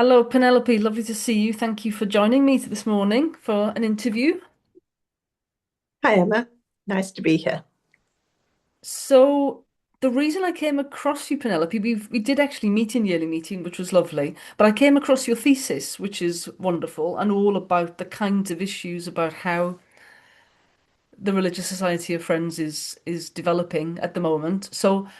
Hello, Penelope. Lovely to see you. Thank you for joining me this morning for an interview. Hi, Emma. Nice to be here. So, the reason I came across you, Penelope, we did actually meet in the early meeting, which was lovely. But I came across your thesis, which is wonderful, and all about the kinds of issues about how the Religious Society of Friends is developing at the moment. So,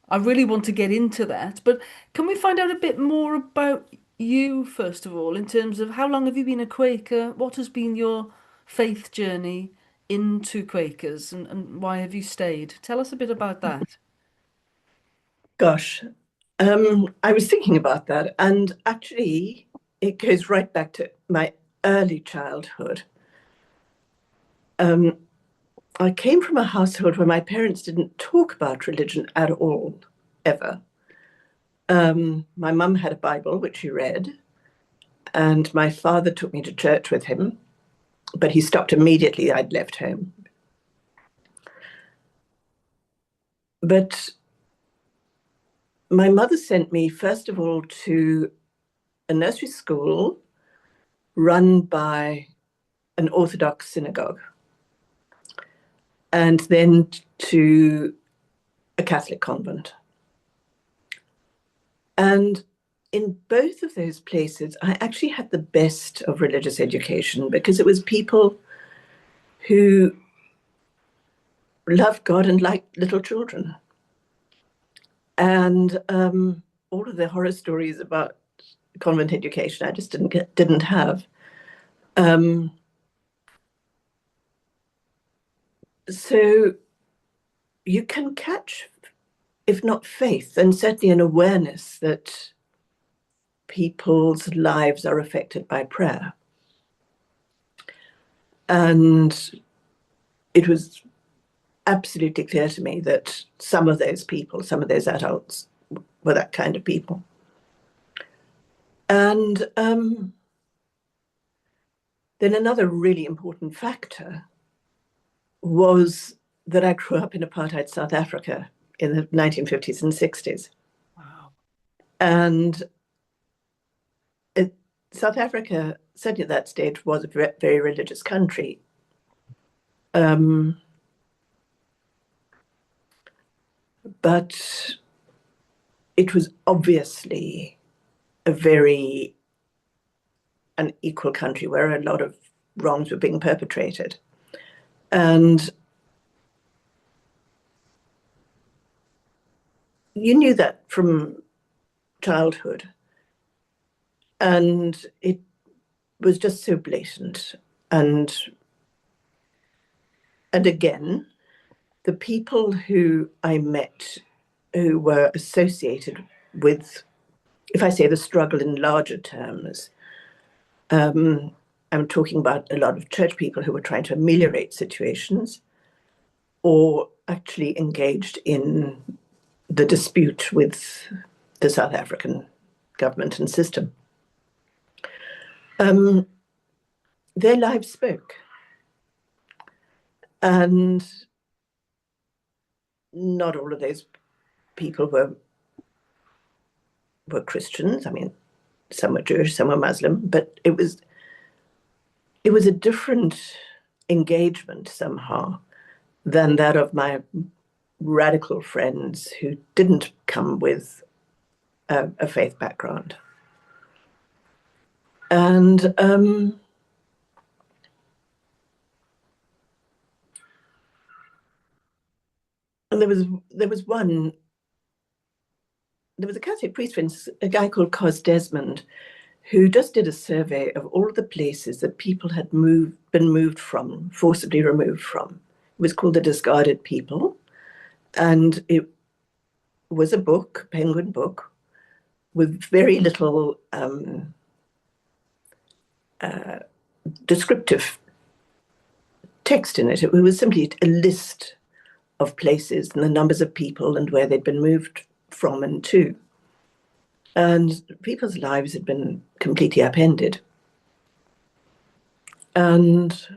I really want to get into that. But can we find out a bit more about you, first of all, in terms of how long have you been a Quaker? What has been your faith journey into Quakers and why have you stayed? Tell us a bit about that. Gosh, I was thinking about that, and actually, it goes right back to my early childhood. Um, I came from a household where my parents didn't talk about religion at all, ever. My mum had a Bible, which she read, and my father took me to church with him, but he stopped immediately I'd left home. But my mother sent me, first of all, to a nursery school run by an Orthodox synagogue, and then to a Catholic convent. And in both of those places, I actually had the best of religious education because it was people who loved God and liked little children. And all of the horror stories about convent education, I just didn't have. Um, so you can catch, if not faith, then certainly an awareness that people's lives are affected by prayer. And it was absolutely clear to me that some of those people, some of those adults, were that kind of people. And then another really important factor was that I grew up in apartheid South Africa in the 1950s and 60s. Wow. And it, South Africa, certainly at that stage, was a very religious country. Um, but it was obviously a very unequal country where a lot of wrongs were being perpetrated. And you knew that from childhood. And it was just so blatant. And again, the people who I met who were associated with, if I say the struggle in larger terms, um, I'm talking about a lot of church people who were trying to ameliorate situations or actually engaged in the dispute with the South African government and system. Um, their lives spoke. And not all of those people were Christians. I mean, some were Jewish, some were Muslim, but it was a different engagement somehow than that of my radical friends who didn't come with a faith background. And and there was a Catholic priest, for instance, a guy called Cos Desmond, who just did a survey of all of the places that people had been moved from, forcibly removed from. It was called The Discarded People. And it was a book, Penguin book, with very little descriptive text in it. It was simply a list of places and the numbers of people and where they'd been moved from and to. And people's lives had been completely upended. And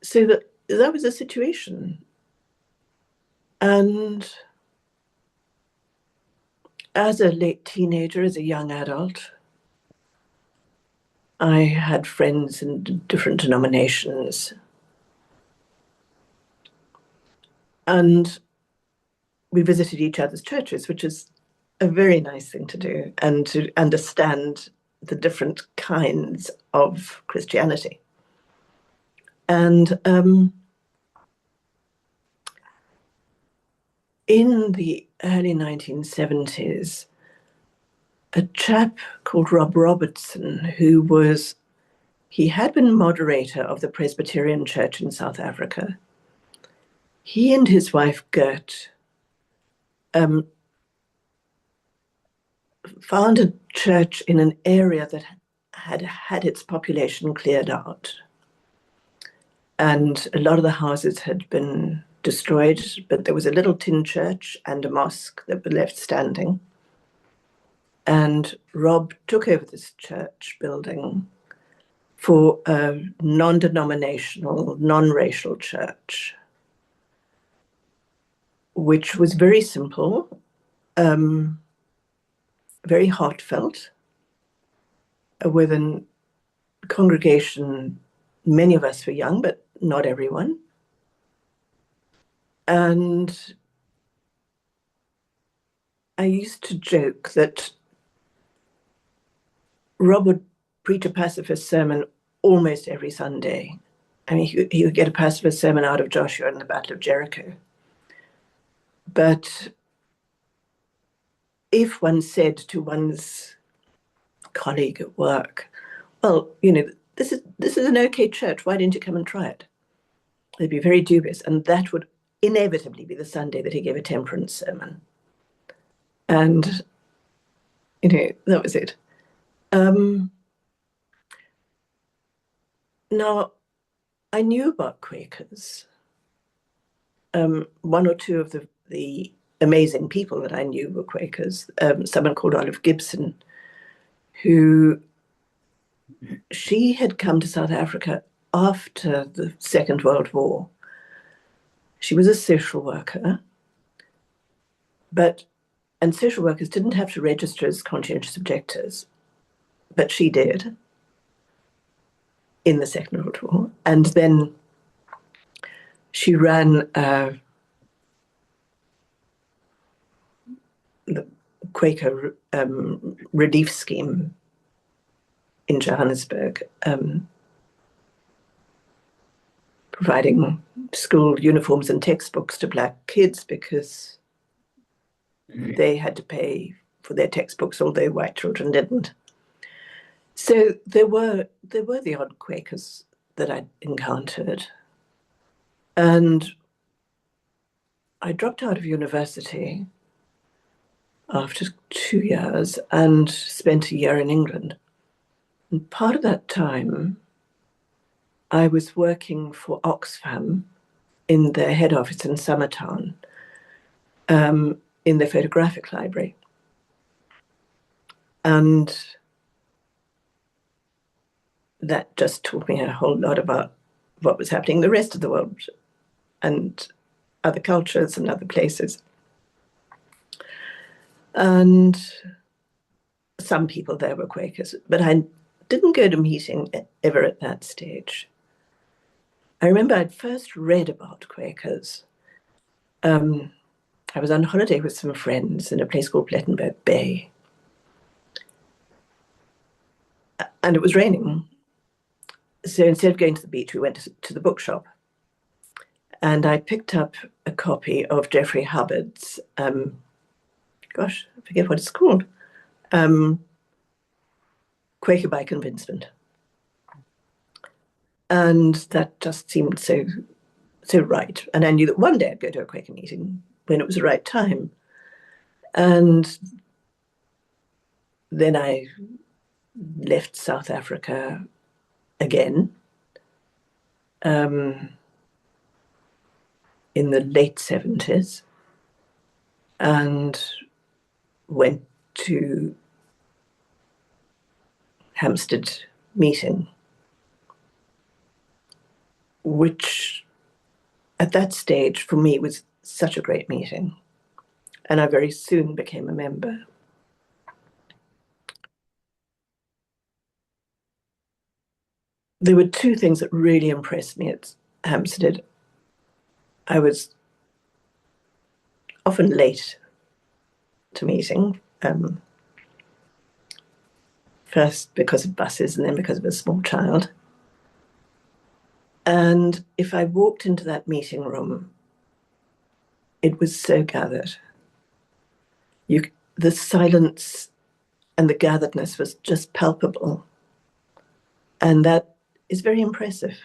so that was a situation. And As a late teenager, as a young adult, I had friends in different denominations. And we visited each other's churches, which is a very nice thing to do, and to understand the different kinds of Christianity. And in the early 1970s, a chap called Rob Robertson, he had been moderator of the Presbyterian Church in South Africa. He and his wife, Gert, found a church in an area that had had its population cleared out. And a lot of the houses had been destroyed, but there was a little tin church and a mosque that were left standing. And Rob took over this church building for a non-denominational, non-racial church, which was very simple, very heartfelt, with a congregation. Many of us were young, but not everyone. And I used to joke that Rob would preach a pacifist sermon almost every Sunday. I mean, he would get a pacifist sermon out of Joshua in the Battle of Jericho. But if one said to one's colleague at work, well, this is an okay church, why didn't you come and try it? They'd be very dubious. And that would inevitably be the Sunday that he gave a temperance sermon. And, that was it. Now, I knew about Quakers. One or two of the amazing people that I knew were Quakers. Someone called Olive Gibson, she had come to South Africa after the Second World War. She was a social worker, and social workers didn't have to register as conscientious objectors, but she did in the Second World War. And then she ran the Quaker relief scheme in Johannesburg, providing school uniforms and textbooks to Black kids because they had to pay for their textbooks, although white children didn't. So there were the odd Quakers that I'd encountered. And I dropped out of university after 2 years and spent a year in England. And part of that time, I was working for Oxfam in their head office in Summertown, in the photographic library. And that just taught me a whole lot about what was happening in the rest of the world and other cultures and other places. And some people there were Quakers, but I didn't go to meeting ever at that stage. I remember I'd first read about Quakers. I was on holiday with some friends in a place called Plettenberg Bay. And it was raining. So instead of going to the beach, we went to the bookshop. And I picked up a copy of Geoffrey Hubbard's, I forget what it's called, Quaker by Convincement. And that just seemed so right. And I knew that one day I'd go to a Quaker meeting when it was the right time. And then I left South Africa again in the late 70s and went to Hampstead Meeting, which at that stage for me was such a great meeting. And I very soon became a member. there were two things that really impressed me at Hampstead. I was often late to meeting, first because of buses and then because of a small child. And if I walked into that meeting room, it was so gathered. The silence and the gatheredness was just palpable. And that is very impressive.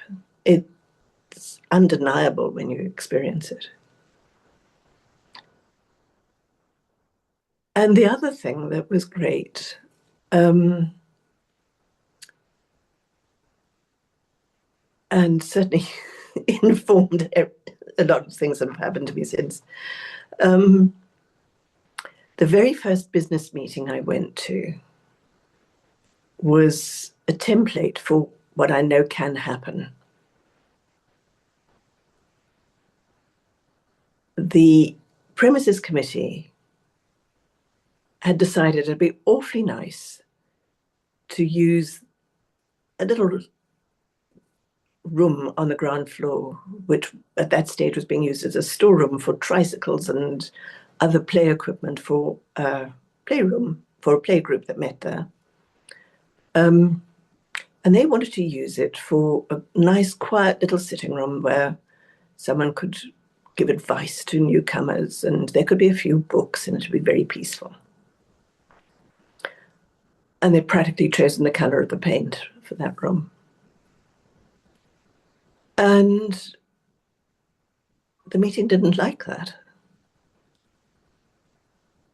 It's undeniable when you experience it. And the other thing that was great, and certainly informed a lot of things that have happened to me since. The very first business meeting I went to was a template for what I know can happen. The premises committee had decided it'd be awfully nice to use a little room on the ground floor, which at that stage was being used as a storeroom for tricycles and other play equipment for a playroom, for a playgroup that met there. And they wanted to use it for a nice, quiet little sitting room where someone could give advice to newcomers, and there could be a few books, and it would be very peaceful. And they'd practically chosen the color of the paint for that room. And the meeting didn't like that.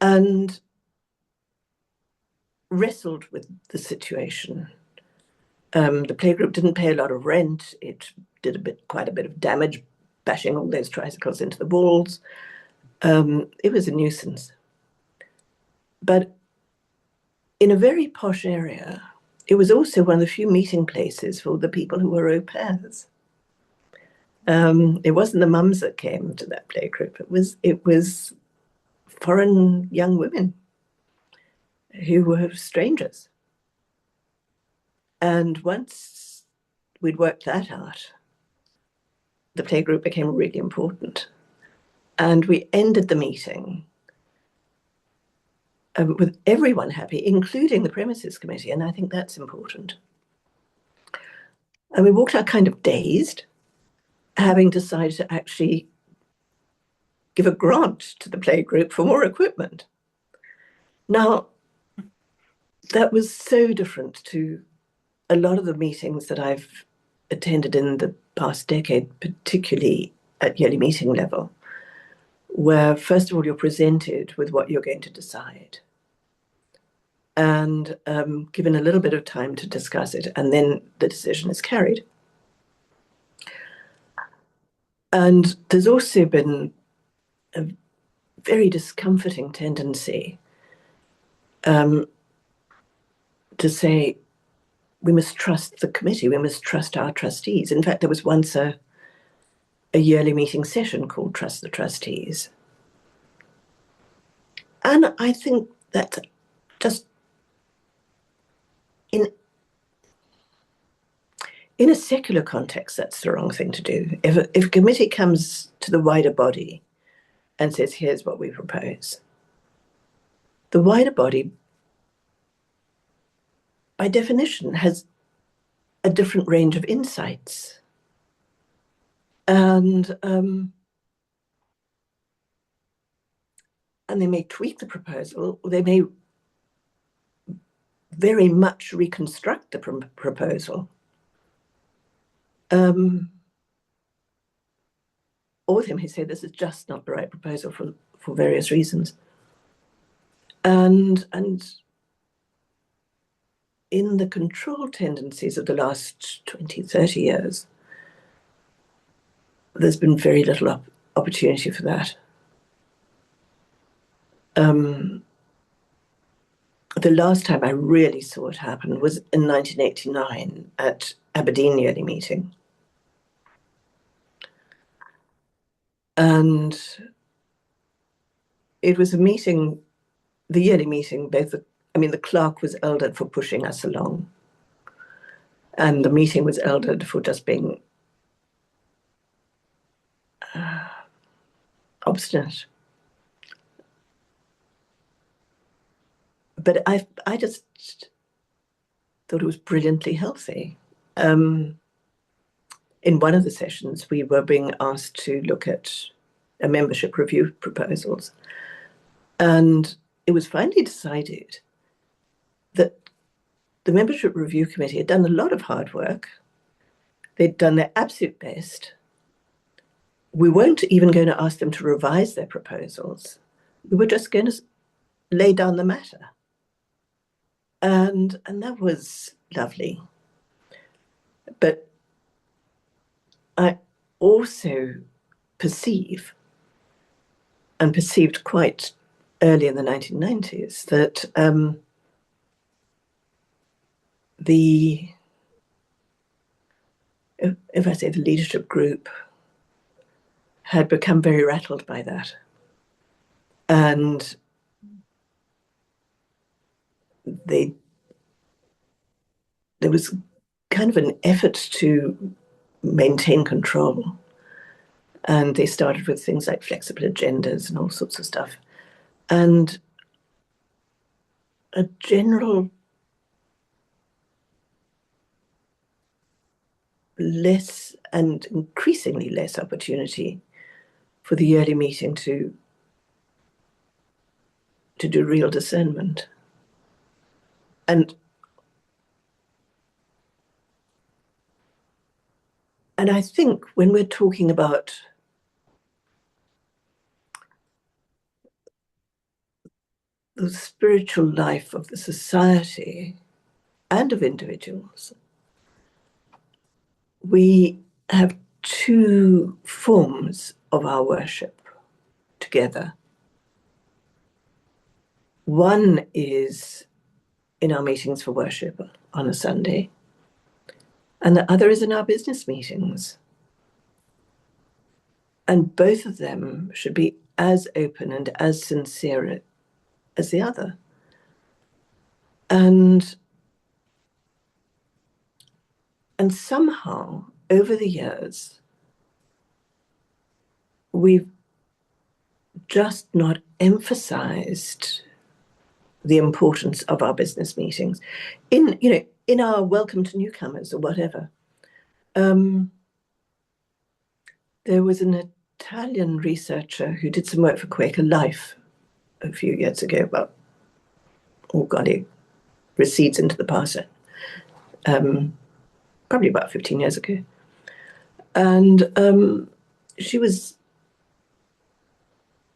And wrestled with the situation. The playgroup didn't pay a lot of rent. It did quite a bit of damage, bashing all those tricycles into the walls. It was a nuisance. But in a very posh area, it was also one of the few meeting places for the people who were au pairs. It wasn't the mums that came to that playgroup. It was foreign young women who were strangers. And once we'd worked that out, the playgroup became really important. And we ended the meeting with everyone happy, including the premises committee, and I think that's important. And we walked out kind of dazed, having decided to actually give a grant to the playgroup for more equipment. Now, that was so different to a lot of the meetings that I've attended in the past decade, particularly at yearly meeting level, where first of all, you're presented with what you're going to decide and given a little bit of time to discuss it, and then the decision is carried. And there's also been a very discomforting tendency to say, we must trust the committee, we must trust our trustees. In fact, there was once a yearly meeting session called Trust the Trustees. And I think that just in a secular context, that's the wrong thing to do. If a committee comes to the wider body and says, here's what we propose, the wider body, by definition, has a different range of insights. And they may tweak the proposal, or they may very much reconstruct the proposal. Or they may say this is just not the right proposal for various reasons. And in the control tendencies of the last 20, 30 years, there's been very little opportunity for that. The last time I really saw it happen was in 1989 at Aberdeen yearly meeting. And it was a meeting, the yearly meeting, the clerk was eldered for pushing us along. And the meeting was eldered for just being obstinate. But I just thought it was brilliantly healthy. In one of the sessions, we were being asked to look at a membership review proposals. And it was finally decided that the membership review committee had done a lot of hard work. They'd done their absolute best. We weren't even going to ask them to revise their proposals. We were just going to lay down the matter. And that was lovely. But I also perceive, and perceived quite early in the 1990s, that the, if I say the leadership group, had become very rattled by that. And there was kind of an effort to maintain control. And they started with things like flexible agendas and all sorts of stuff. And a general less and increasingly less opportunity for the yearly meeting to do real discernment. And I think when we're talking about the spiritual life of the society and of individuals, we have two forms of our worship together. One is in our meetings for worship on a Sunday, and the other is in our business meetings. And both of them should be as open and as sincere as the other. And somehow, over the years, we've just not emphasized the importance of our business meetings in our welcome to newcomers or whatever. There was an Italian researcher who did some work for Quaker Life a few years ago, about, oh God, it recedes into the past, probably about 15 years ago. And she was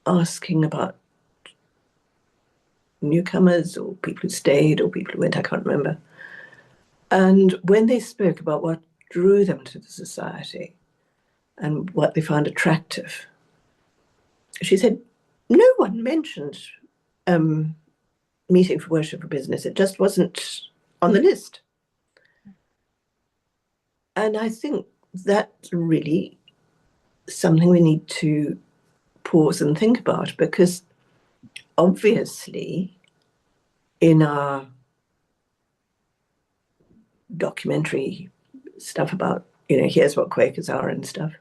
asking about newcomers or people who stayed or people who went, I can't remember. And when they spoke about what drew them to the society and what they found attractive, she said, no one mentioned meeting for worship or business. It just wasn't on the list. And I think that's really something we need to pause and think about, because obviously in our documentary stuff about, here's what Quakers are and stuff,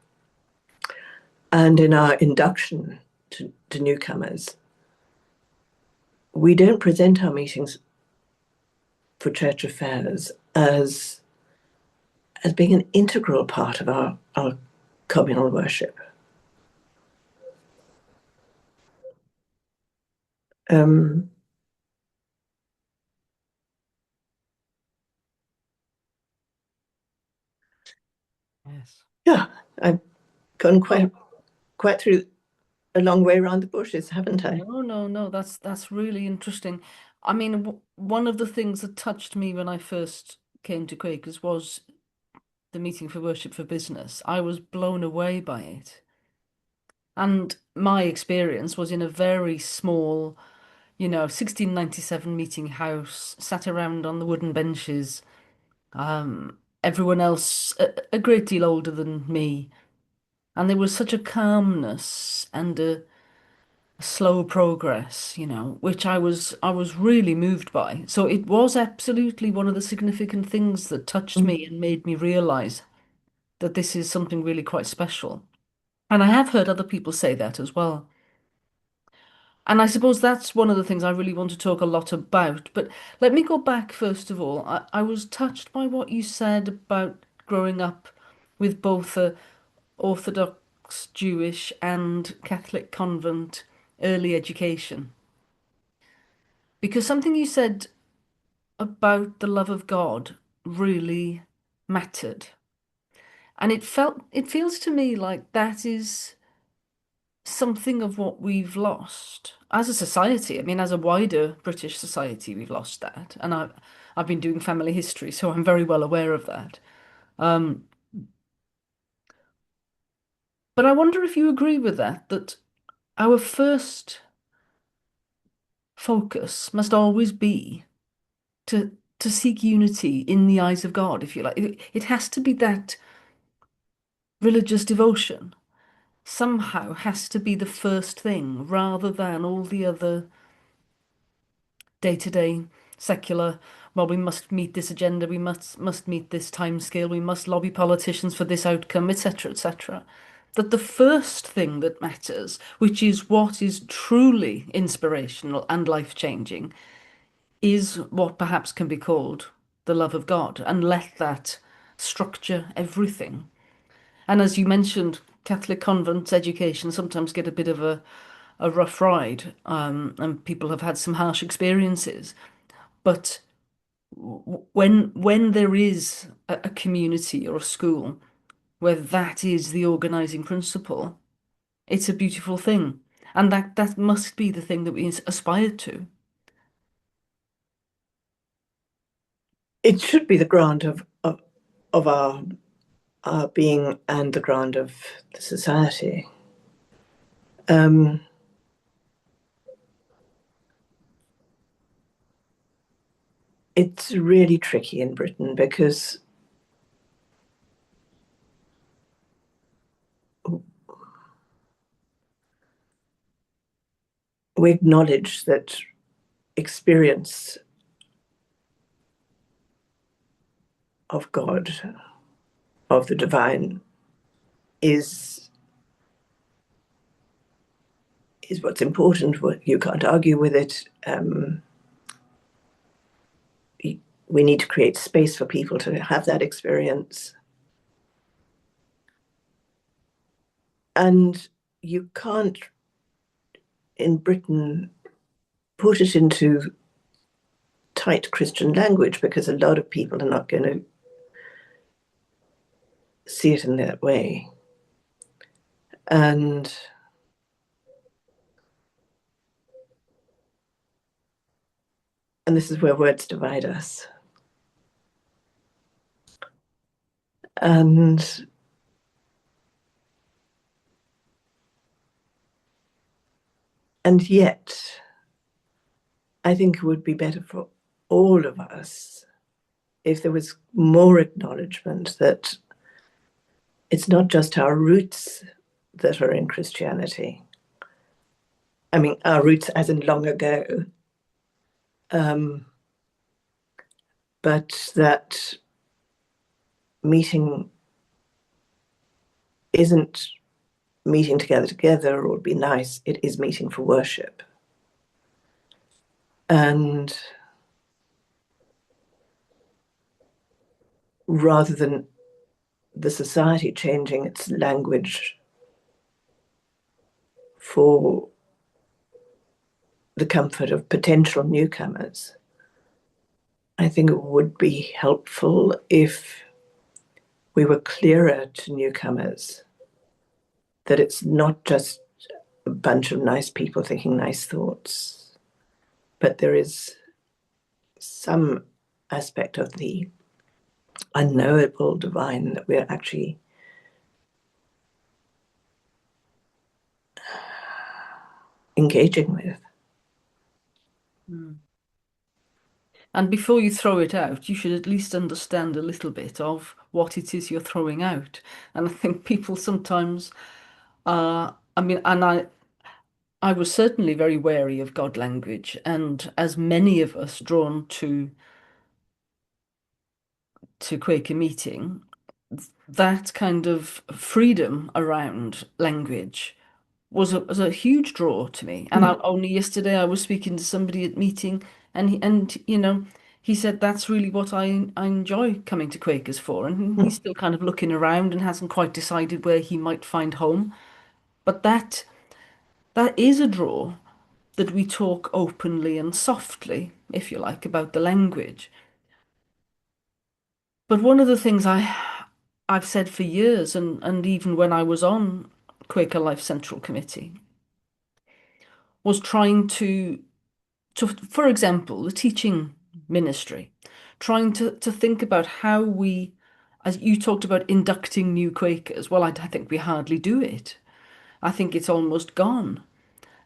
and in our induction to newcomers, we don't present our meetings for church affairs as being an integral part of our communal worship. Um, Yes. yeah, I've gone quite through a long way around the bushes, haven't I? No, no, no. That's really interesting. I mean, one of the things that touched me when I first came to Quakers was the meeting for worship for business. I was blown away by it. And my experience was in a very small, 1697 meeting house, sat around on the wooden benches. Everyone else a great deal older than me. And there was such a calmness and slow progress, which I was really moved by. So it was absolutely one of the significant things that touched Mm. me and made me realize that this is something really quite special. And I have heard other people say that as well. And I suppose that's one of the things I really want to talk a lot about. But let me go back first of all. I was touched by what you said about growing up with both a Orthodox Jewish and Catholic convent early education. Because something you said about the love of God really mattered. And it feels to me like that is something of what we've lost as a society. I mean, as a wider British society, we've lost that. And I've been doing family history, so I'm very well aware of that. Um, but I wonder if you agree with that, that our first focus must always be to seek unity in the eyes of God, if you like. It has to be that religious devotion somehow has to be the first thing rather than all the other day-to-day secular, well, we must meet this agenda, we must meet this time scale, we must lobby politicians for this outcome, etc., etc. That the first thing that matters, which is what is truly inspirational and life-changing, is what perhaps can be called the love of God, and let that structure everything. And as you mentioned, Catholic convent education sometimes get a bit of a rough ride, and people have had some harsh experiences. But when there is a community or a school where that is the organizing principle, it's a beautiful thing. And that must be the thing that we aspire to. It should be the grant of our being and the grant of the society. Um, it's really tricky in Britain because we acknowledge that experience of God, of the divine, is is what's important. You can't argue with it. We need to create space for people to have that experience, and you can't, in Britain, put it into tight Christian language because a lot of people are not going to see it in that way. And this is where words divide us. And yet, I think it would be better for all of us if there was more acknowledgement that it's not just our roots that are in Christianity. I mean, our roots as in long ago, um, but that meeting isn't meeting together or would be nice. It is meeting for worship. And rather than the society changing its language for the comfort of potential newcomers, I think it would be helpful if we were clearer to newcomers that it's not just a bunch of nice people thinking nice thoughts, but there is some aspect of the unknowable divine that we're actually engaging with. Mm. And before you throw it out, you should at least understand a little bit of what it is you're throwing out. And I think people sometimes I mean, and I was certainly very wary of God language, and as many of us drawn to Quaker Meeting, that kind of freedom around language was a huge draw to me. And Mm. only yesterday I was speaking to somebody at meeting, and he said that's really what I enjoy coming to Quakers for. And he's Mm. still kind of looking around and hasn't quite decided where he might find home. But that is a draw, that we talk openly and softly, if you like, about the language. But one of the things I've said for years, and even when I was on Quaker Life Central Committee, was trying to, for example, the teaching ministry, trying to think about how we, as you talked about inducting new Quakers, well, I think we hardly do it. I think it's almost gone.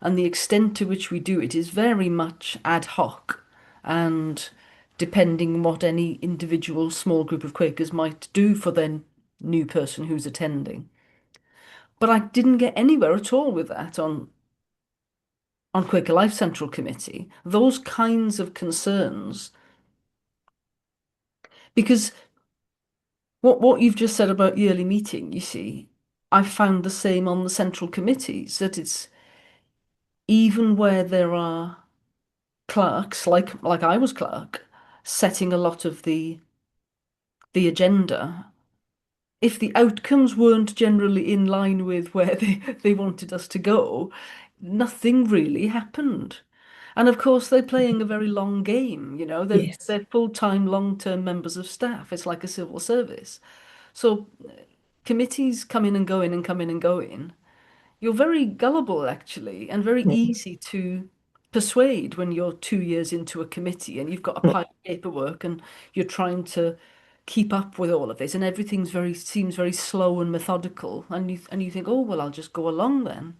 And the extent to which we do it is very much ad hoc and depending on what any individual small group of Quakers might do for their new person who's attending. But I didn't get anywhere at all with that on Quaker Life Central Committee. Those kinds of concerns, because what you've just said about yearly meeting, you see, I found the same on the central committees, that it's even where there are clerks, like I was clerk, setting a lot of the agenda. If the outcomes weren't generally in line with where they wanted us to go, nothing really happened. And of course, they're playing a very long game, Yes. they're full-time, long-term members of staff. It's like a civil service. So committees come in and go in and come in and go in. You're very gullible, actually, and very Mm. easy to persuade when you're 2 years into a committee and you've got a Mm. pile of paperwork and you're trying to keep up with all of this, and everything's very seems very slow and methodical, and you think, oh well, I'll just go along then.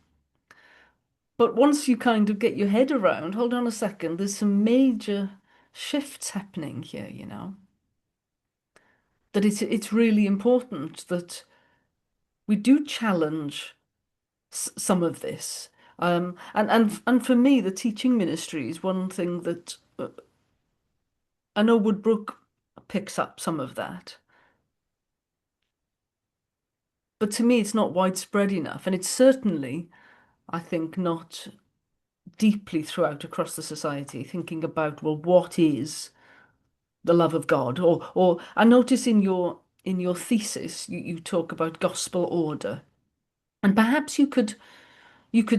But once you kind of get your head around, hold on a second, there's some major shifts happening here, that it's really important that we do challenge some of this. And for me, the teaching ministry is one thing that I know Woodbrooke picks up some of that, but to me, it's not widespread enough, and it's certainly, I think, not deeply throughout across the society. Thinking about, well, what is the love of God? Or I notice in your thesis, you talk about gospel order, and perhaps you could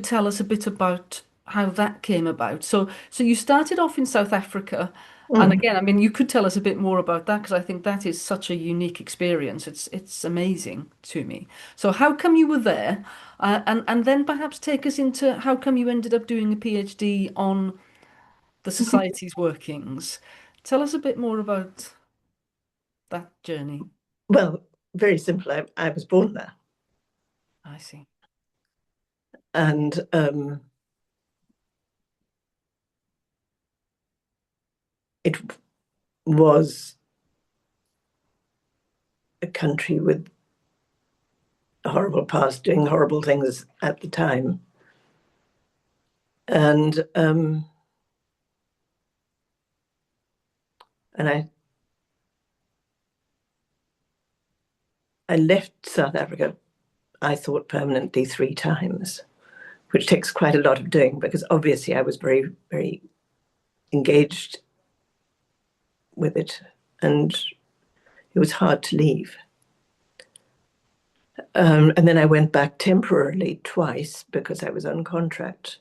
tell us a bit about how that came about. So you started off in South Africa, and Mm. again, I mean, you could tell us a bit more about that because I think that is such a unique experience. It's amazing to me. So how come you were there, and then perhaps take us into how come you ended up doing a PhD on the society's workings. Tell us a bit more about that journey. Well, very simple. I was born there, I see. and it was a country with a horrible past, doing horrible things at the time, and I left South Africa, I thought, permanently 3 times, which takes quite a lot of doing because obviously I was very, very engaged with it, and it was hard to leave. And then I went back temporarily twice because I was on contract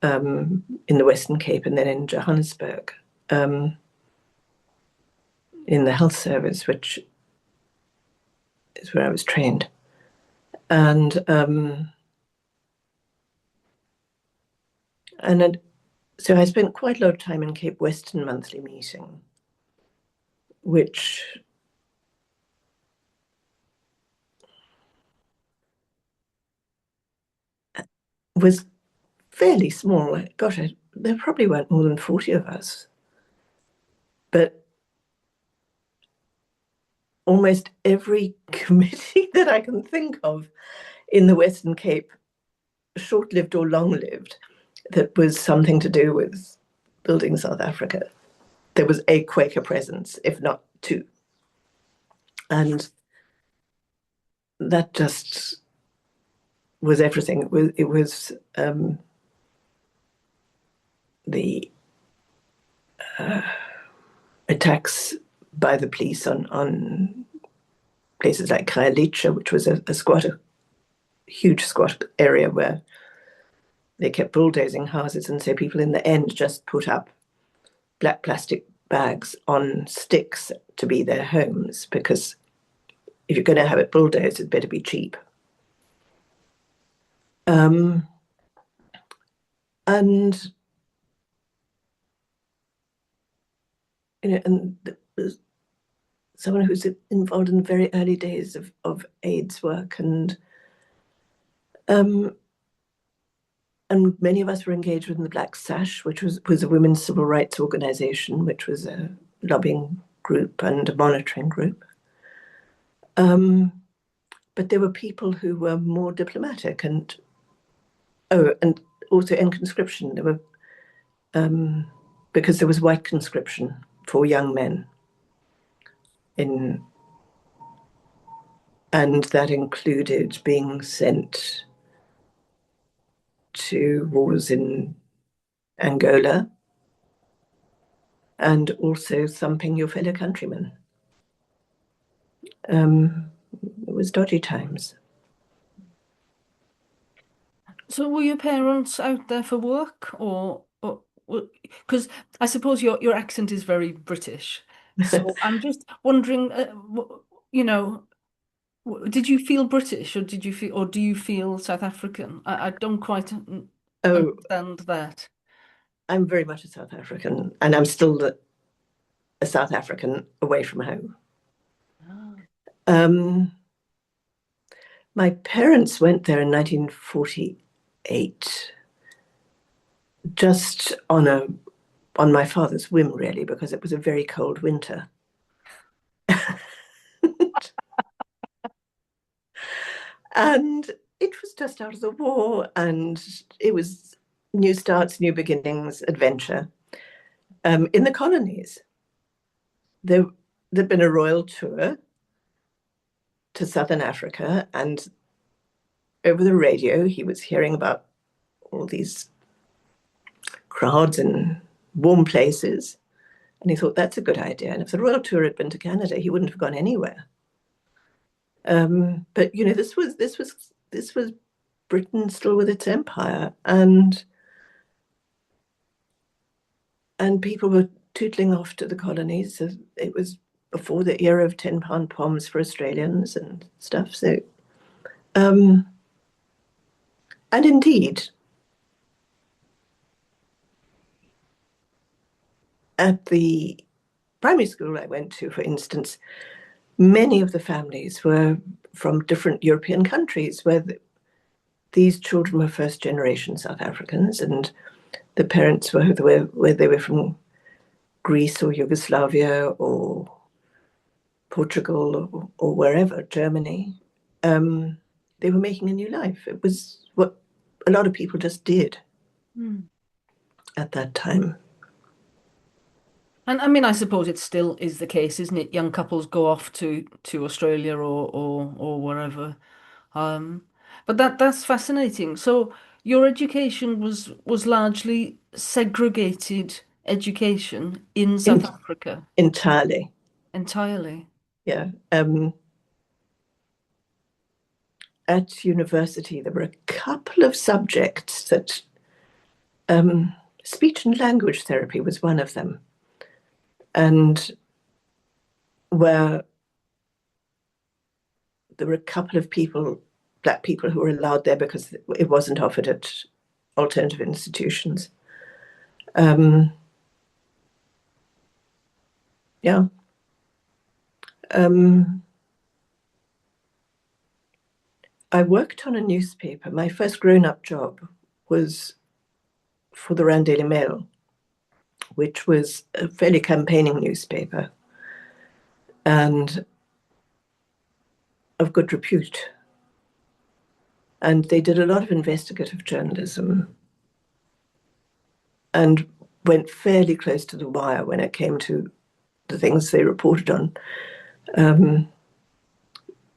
in the Western Cape and then in Johannesburg in the health service, which is where I was trained. And so I spent quite a lot of time in Cape Western Monthly Meeting, which was fairly small. Gosh, there probably weren't more than 40 of us. But almost every committee that I can think of in the Western Cape short-lived or long-lived, that was something to do with building South Africa. There was a Quaker presence, if not two. And that just was everything. It was the attacks by the police on places like Khayelitsha, which was a huge squat area where they kept bulldozing houses, and so people in the end just put up black plastic bags on sticks to be their homes, because if you're going to have it bulldozed, it better be cheap. And and someone who's involved in the very early days of AIDS work, and many of us were engaged in the Black Sash, which was a women's civil rights organization, which was a lobbying group and a monitoring group. But there were people who were more diplomatic, and also in conscription. There were because there was white conscription for young men and that included being sent to wars in Angola and also thumping your fellow countrymen. It was dodgy times. So were your parents out there for work, or because I suppose your accent is very British. So I'm just wondering, you know, did you feel British, or do you feel South African? I don't quite Oh, understand that. I'm very much a South African, and I'm still a South African away from home. Ah. My parents went there in 1948, just on my father's whim, really, because it was a very cold winter. And it was just out of the war, and it was new starts, new beginnings, adventure. In the colonies, there'd been a royal tour to Southern Africa, and over the radio, he was hearing about all these crowds and warm places. And he thought, that's a good idea. And if the royal tour had been to Canada, he wouldn't have gone anywhere. But this was Britain still with its empire, and people were tootling off to the colonies. So it was before the era of £10 poms for Australians and stuff. So, and indeed, at the primary school I went to, for instance, many of the families were from different European countries where these children were first generation South Africans, and the parents were where they were from Greece or Yugoslavia or Portugal or wherever, Germany. They were making a new life. It was what a lot of people just did at that time. And I mean, I suppose it still is the case, isn't it? Young couples go off to Australia or wherever. Um, but that's fascinating. So your education was largely segregated education in South Africa Entirely, entirely. yeah. At university, there were a couple of subjects that speech and language therapy was one of them, and where there were a couple of black people, who were allowed there because it wasn't offered at alternative institutions. Yeah. I worked on a newspaper. My first grown-up job was for the Rand Daily Mail, which was a fairly campaigning newspaper and of good repute. And they did a lot of investigative journalism and went fairly close to the wire when it came to the things they reported on.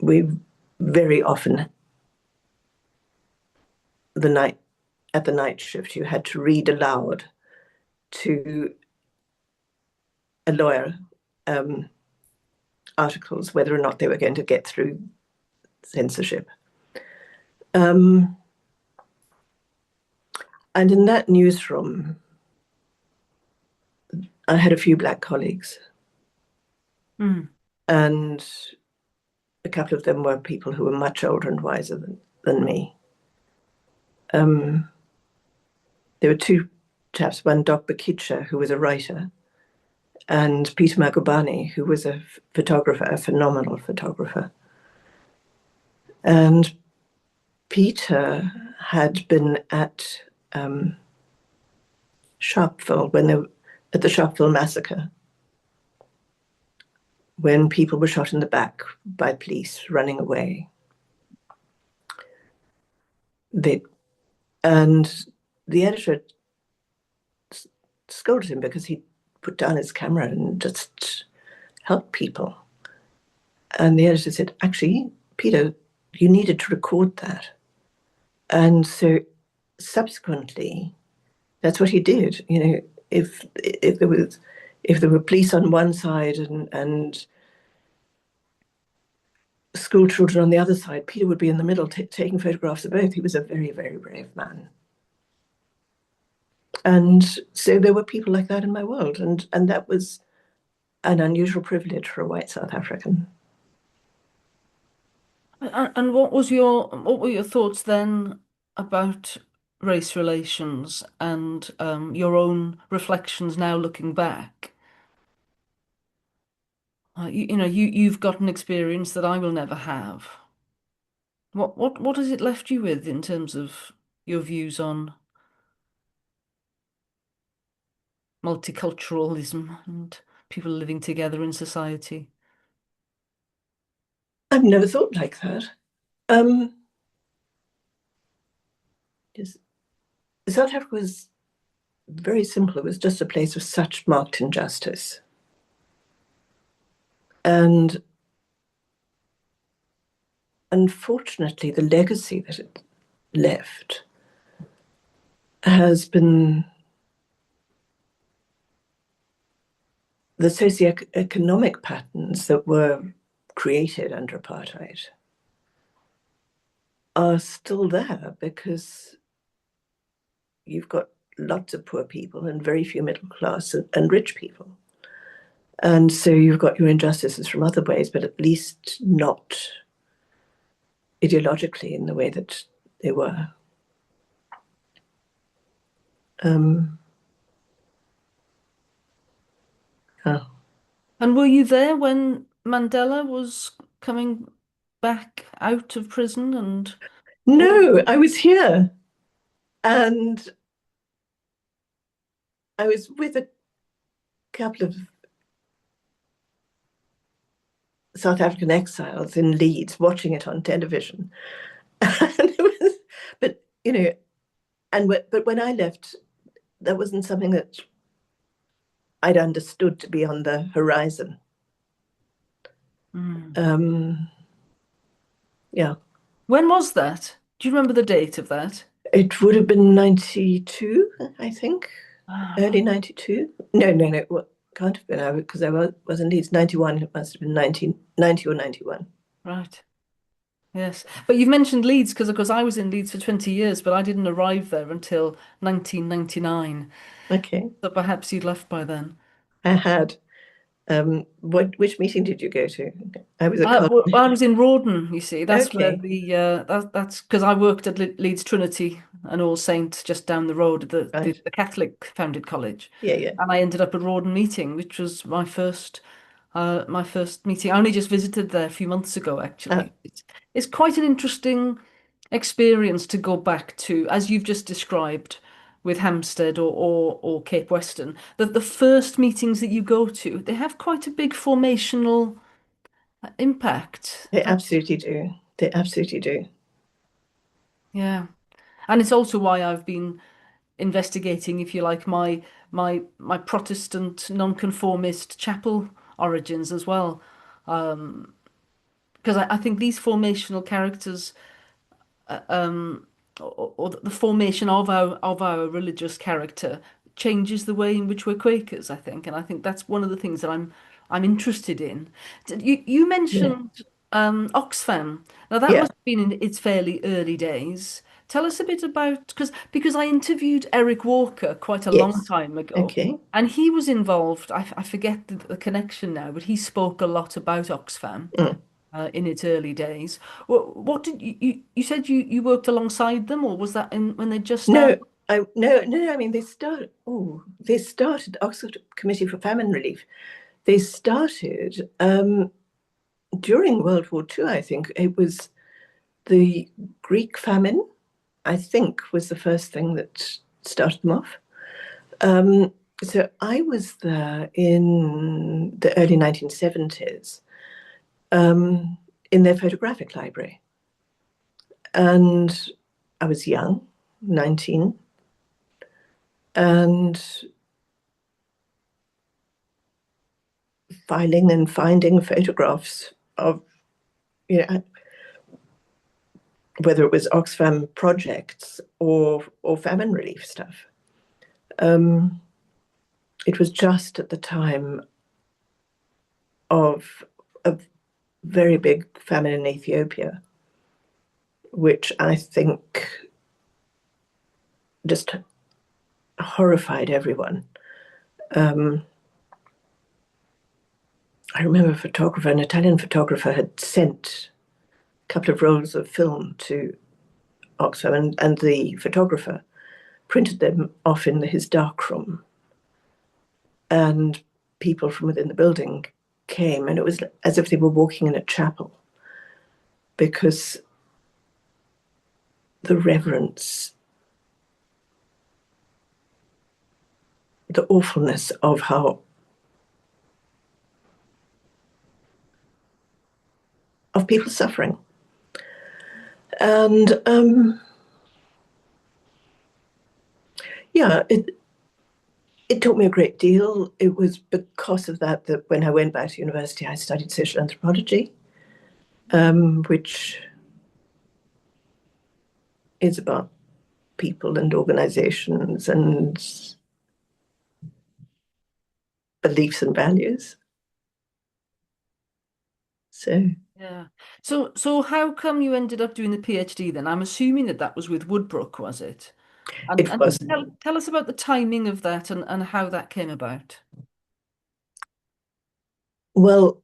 We very often, the night at the night shift, you had to read aloud to a lawyer articles, whether or not they were going to get through censorship. And in that newsroom, I had a few black colleagues, Mm. and a couple of them were people who were much older and wiser than me. There were two chaps, one Doc Bakitsha, who was a writer, and Peter Magubani, who was a photographer, a phenomenal photographer. And Peter had been at Sharpeville at the Sharpeville massacre, when people were shot in the back by police running away. And the editor scolded him because he put down his camera and just helped people. And the editor said, actually, Peter, you needed to record that. And so subsequently, that's what he did. You know, if there were police on one side and school children on the other side, Peter would be in the middle taking photographs of both. He was a very, very brave man. And so there were people like that in my world, and that was an unusual privilege for a white South African. And what were your thoughts then about race relations and your own reflections now looking back? You've got an experience that I will never have. What has it left you with in terms of your views on multiculturalism and people living together in society? I've never thought like that. Um, South Africa was very simple. It was just a place of such marked injustice. And unfortunately, the legacy that it left has been the socioeconomic patterns that were created under apartheid are still there, because you've got lots of poor people and very few middle class and rich people. And so you've got your injustices from other ways, but at least not ideologically in the way that they were. Oh. And were you there when Mandela was coming back out of prison and all? No, I was here, and I was with a couple of South African exiles in Leeds watching it on television. And it was, but you know, but when I left, that wasn't something that I'd understood to be on the horizon. Mm. Yeah. When was that? Do you remember the date of that? It would have been 92, I think. Ah, Early 92. No, Well, can't have been, because I was in Leeds. 91, it must have been 1990 or 91. right. Yes. But you've mentioned Leeds because, of course, I was in Leeds for 20 years, but I didn't arrive there until 1999. Okay. So perhaps you'd left by then. I had. Which meeting did you go to? I was a Well, cardinal. I was in Rawdon, you see. That's where Okay. that's because I worked at Leeds Trinity and All Saints just down the road, Right. the Catholic founded college. Yeah, yeah. And I ended up at Rawdon Meeting, which was my first meeting. I only just visited there a few months ago, Ah, actually. It's quite an interesting experience to go back to, as you've just described with Hampstead or Cape Western, that the first meetings that you go to, they have quite a big formational impact. they absolutely do. They absolutely do. Yeah. And it's also why I've been investigating, if you like, my Protestant nonconformist chapel origins as well. Because I think these formational characters, or the formation of our religious character changes the way in which we're Quakers, I think. And I think that's one of the things that I'm interested in. You Yeah. mentioned Oxfam. Now that Yeah. must have been in its fairly early days. Tell us a bit about, because I interviewed Eric Walker quite a long Yes. time ago, Okay. and he was involved. I forget the connection now, but he spoke a lot about Oxfam Mm. in its early days. What did you said you worked alongside them, or was that in when they just No, started? no. I mean, they started Oxford Committee for Famine Relief. They started during World War II. I think it was the Greek famine. I think was the first thing that started them off. Um, so I was there in the early 1970s in their photographic library, and I was young, 19, and filing and finding photographs of, you know, whether it was Oxfam projects or famine relief stuff. Um, it was just at the time of a very big famine in Ethiopia, which I think just horrified everyone. Um, I remember an Italian photographer, had sent a couple of rolls of film to Oxfam, and the photographer printed them off in his darkroom. And people from within the building came, and it was as if they were walking in a chapel because the reverence, the awfulness of how of people suffering. And yeah, it taught me a great deal. It was because of that that when I went back to university, I studied social anthropology, which is about people and organizations and beliefs and values. So Yeah. So how come you ended up doing the PhD then? I'm assuming that that was with Woodbrooke, was it? And it was, tell us about the timing of that and how that came about. well,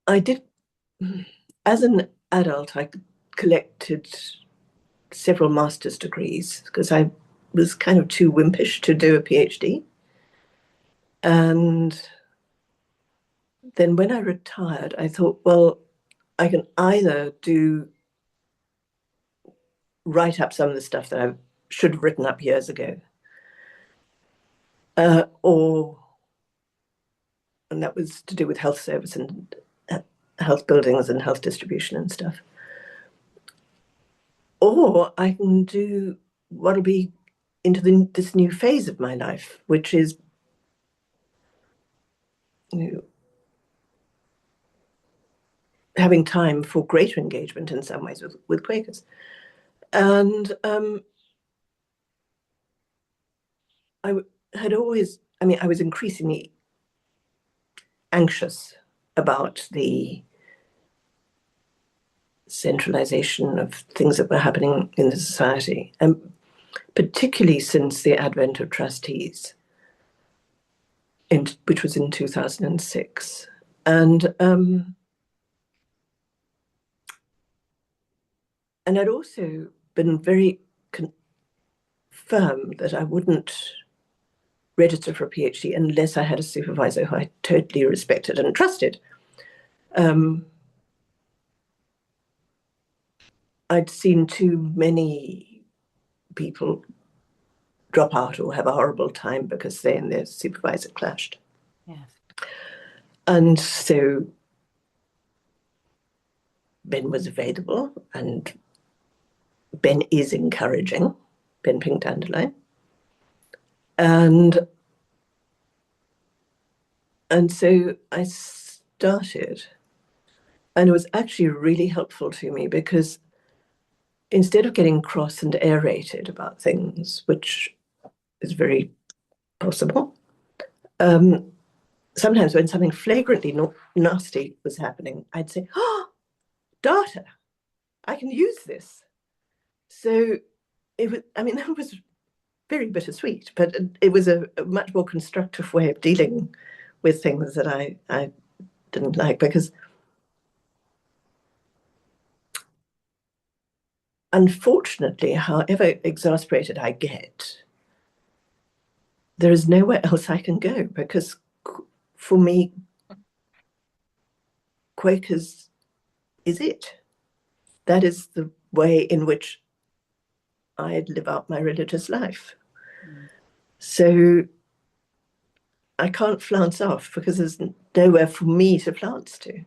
I did, as an adult, I collected several master's degrees because I was kind of too wimpish to do a PhD. And then when I retired, I thought, well, I can either write up some of the stuff that I should have written up years ago, or, and that was to do with health service and health buildings and health distribution and stuff, or I can do what'll be into this new phase of my life, which is, you know, having time for greater engagement in some ways with Quakers. And I had always, I mean, I was increasingly anxious about the centralization of things that were happening in the society, and particularly since the advent of trustees, which was in 2006. And I'd also been very firm that I wouldn't register for a PhD unless I had a supervisor who I totally respected and trusted. Um, I'd seen too many people drop out or have a horrible time because they and their supervisor clashed. Yes. And so Ben was available, and Ben is encouraging, Ben Pink Dandelion. And so I started, and it was actually really helpful to me because instead of getting cross and aerated about things, which is very possible, sometimes when something flagrantly nasty was happening, I'd say, "Oh, data! I can use this." So it was. I mean, that was very bittersweet, but it was a much more constructive way of dealing with things that I didn't like, because unfortunately, however exasperated I get, there is nowhere else I can go, because for me, Quakers is it. That is the way in which I live out my religious life. Mm. So I can't flounce off because there's nowhere for me to flounce to.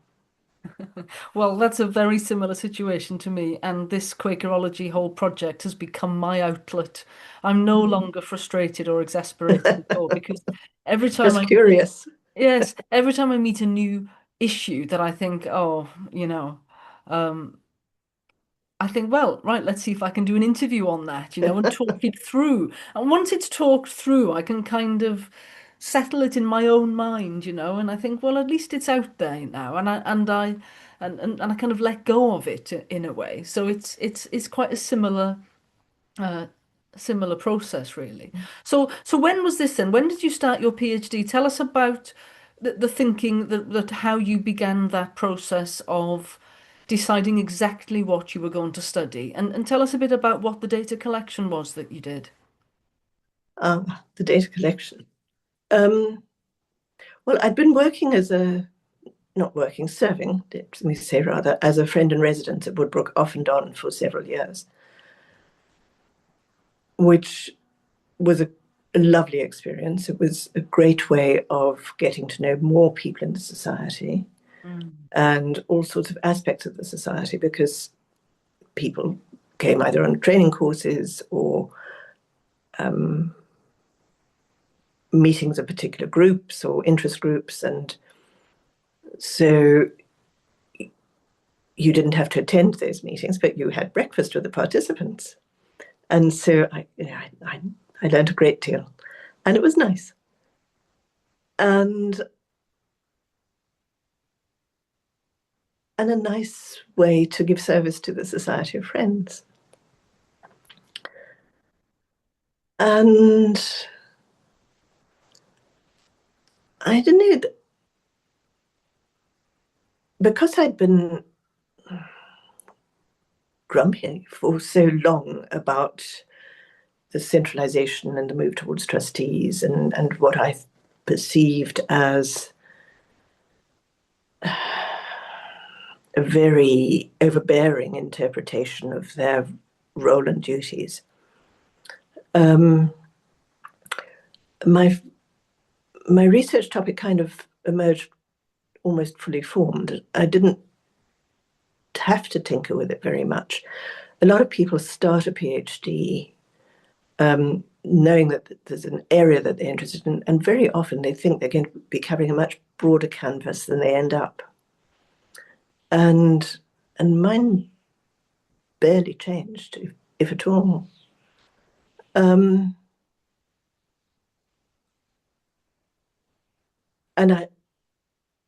Well, that's a very similar situation to me, and this Quakerology whole project has become my outlet. I'm no longer frustrated or exasperated at all because every time Just I, curious. yes, every time I meet a new issue that I think, oh, um, I think, well, right, let's see if I can do an interview on that, and talk it through. And once it's talked through, I can kind of settle it in my own mind, and I think, well, at least it's out there now, and I kind of let go of it in a way. So it's quite a uh, similar process, really. So when was this then? When did you start your PhD? Tell us about the thinking that how you began that process of deciding exactly what you were going to study, and tell us a bit about what the data collection was that you did. The data collection. Um, well, I'd been working not working, serving, let me say rather, as a friend in residence at Woodbrooke off and on for several years, which was a lovely experience. It was a great way of getting to know more people in the society Mm. and all sorts of aspects of the society, because people came either on training courses or meetings of particular groups or interest groups. And so you didn't have to attend those meetings, but you had breakfast with the participants. And so I learned a great deal, and it was nice. And a nice way to give service to the Society of Friends. And I don't know, because I'd been grumpy for so long about the centralization and the move towards trustees, and what I perceived as a very overbearing interpretation of their role and duties. My research topic kind of emerged almost fully formed. I didn't have to tinker with it very much. A lot of people start a PhD knowing that there's an area that they're interested in, and very often they think they're going to be covering a much broader canvas than they end up. And mine barely changed, if at all. And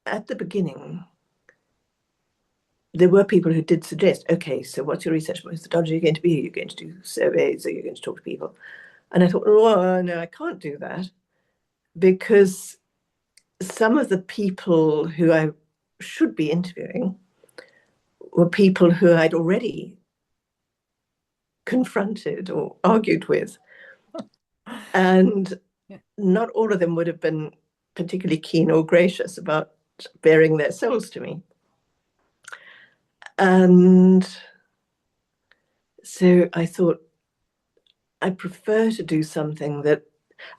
at the beginning, there were people who did suggest, okay, so what's your research methodology going to be? Are you going to do surveys? Are you going to talk to people? And I thought, oh, no, I can't do that, because some of the people who I should be interviewing were people who I'd already confronted or argued with. And Yeah. not all of them would have been particularly keen or gracious about bearing their souls to me. And so I thought, I prefer to do something that,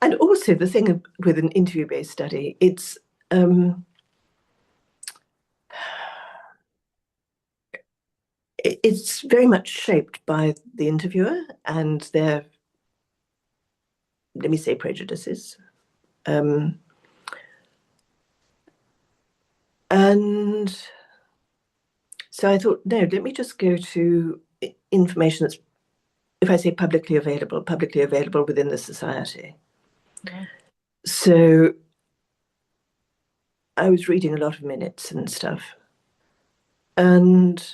and also the thing with an interview-based study, it's it's very much shaped by the interviewer and their, let me say, prejudices. And so I thought, no, let me just go to information that's, if I say publicly available within the society. Right. So I was reading a lot of minutes and stuff. And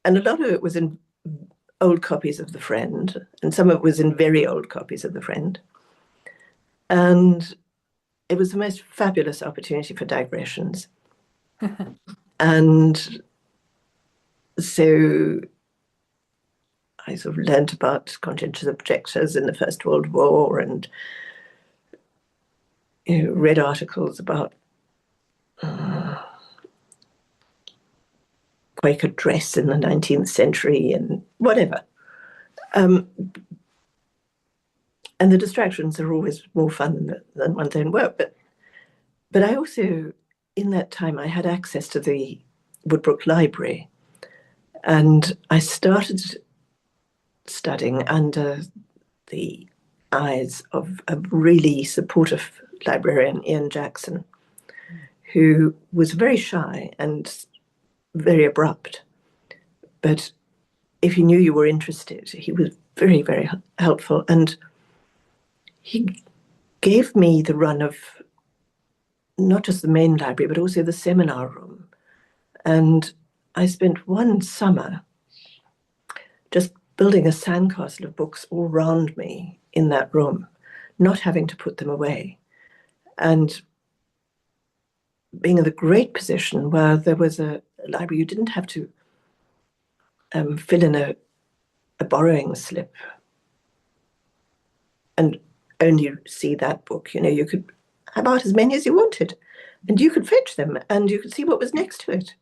a lot of it was in old copies of The Friend, and some of it was in very old copies of The Friend. And it was the most fabulous opportunity for digressions. And so I sort of learned about conscientious objectors in the First World War, and read articles about Quaker dress in the 19th century and whatever. And the distractions are always more fun than one's own work. But I also, in that time, I had access to the Woodbrooke Library, and I started studying under the eyes of a really supportive librarian, Ian Jackson, who was very shy and very abrupt. But if he knew you were interested, he was very, very helpful. And he gave me the run of not just the main library, but also the seminar room. And I spent one summer just building a sandcastle of books all around me in that room, not having to put them away. And being in the great position where there was a library, you didn't have to fill in a borrowing slip and only see that book. You could have out as many as you wanted, and you could fetch them, and you could see what was next to it.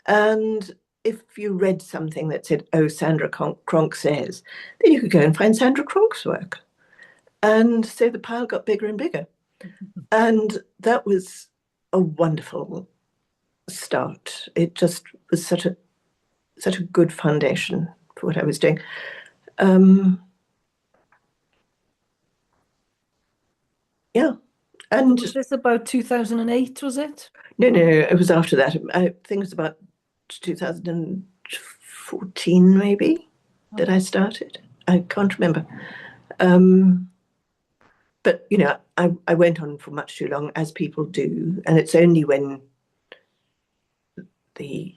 And if you read something that said, "Oh, Sandra Cronk says," then you could go and find Sandra Cronk's work. And so the pile got bigger and bigger. And that was a wonderful start. It just was such a good foundation for what I was doing. Yeah. So And was this about 2008, was it? no, it was after that. I think it was about 2014, maybe, that I Okay. started. I can't remember. But, I went on for much too long, as people do. And it's only when the,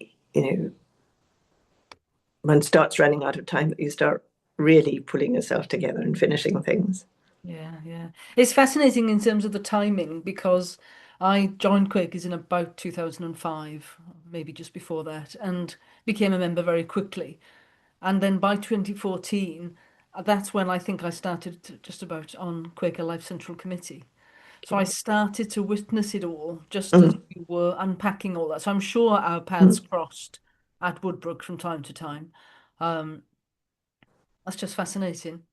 one starts running out of time that you start really pulling yourself together and finishing things. Yeah, yeah. It's fascinating in terms of the timing because I joined Quakers in about 2005, maybe just before that, and became a member very quickly. And then by 2014, that's when I think I started just about on Quaker Life Central Committee. So I started to witness it all just as Mm, you were unpacking all that. So I'm sure our paths mm. crossed at Woodbrooke from time to time. Um, that's just fascinating.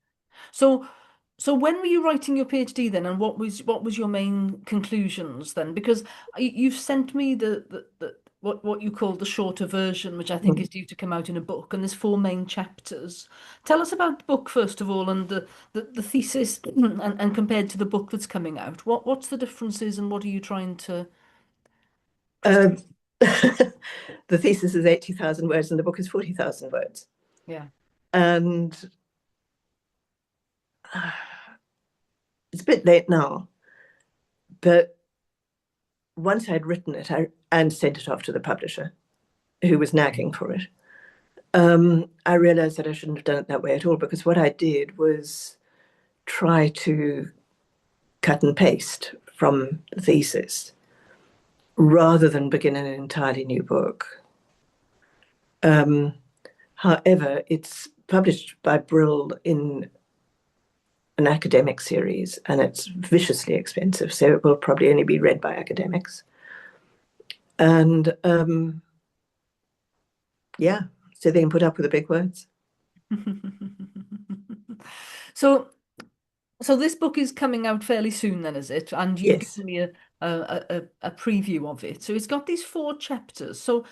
So, so when were you writing your PhD then, and what was your main conclusions then? Because you've sent me the what you call the shorter version, which I think is due to come out in a book, and there's four main chapters. Tell us about the book first of all, and the thesis, and compared to the book that's coming out. What's the differences, and what are you trying to crystal? Um, the thesis is 80,000 words and the book is 40,000 words. Yeah. And it's a bit late now, but once I'd written it and sent it off to the publisher, who was nagging for it, I realized that I shouldn't have done it that way at all, because what I did was try to cut and paste from the thesis rather than begin an entirely new book. However, it's published by Brill in an academic series, and it's viciously expensive, so it will probably only be read by academics. And yeah, so they can put up with the big words. So, so this book is coming out fairly soon then, is it? And you've Yes. given me a preview of it. So it's got these four chapters. So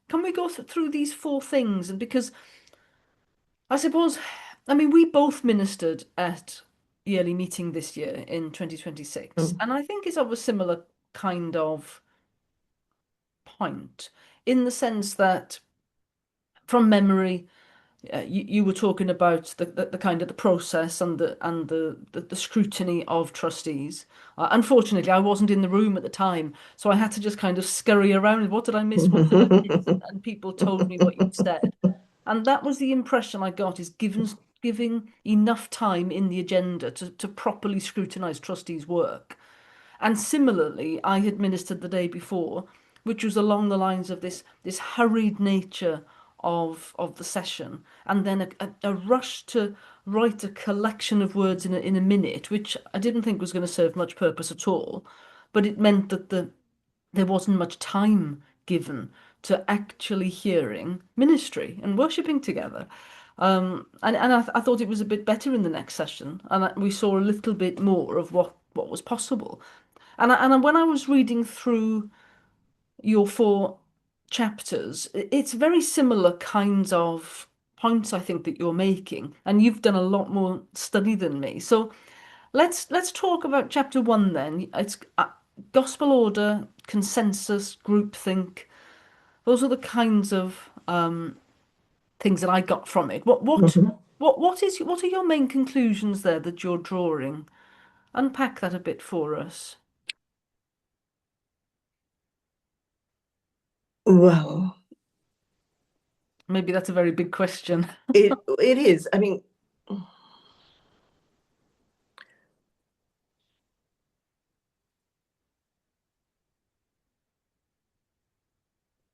can we go through these four things? And because I suppose, I mean, we both ministered at yearly meeting this year in 2026, Mm. and I think it's of a similar kind of point in the sense that from memory, you were talking about the kind of the process and the scrutiny of trustees. Unfortunately, I wasn't in the room at the time, so I had to just kind of scurry around. What did I miss? What did I miss? And people told me what you'd said, and that was the impression I got: is giving enough time in the agenda to properly scrutinise trustees' work. And similarly, I had ministered the day before, which was along the lines of this hurried nature of the session, and then a rush to write a collection of words in a minute, which I didn't think was going to serve much purpose at all. But it meant that there wasn't much time given to actually hearing ministry and worshipping together. And I thought it was a bit better in the next session, and we saw a little bit more of what was possible. And when I was reading through your four chapters, it's very similar kinds of points I think that you're making, and you've done a lot more study than me. So let's talk about chapter one then. It's gospel order, consensus, groupthink. Those are the kinds of things that I got from it. Mhm. What are your main conclusions there that you're drawing? Unpack that a bit for us. Well, Maybe that's a very big question. it is. I mean,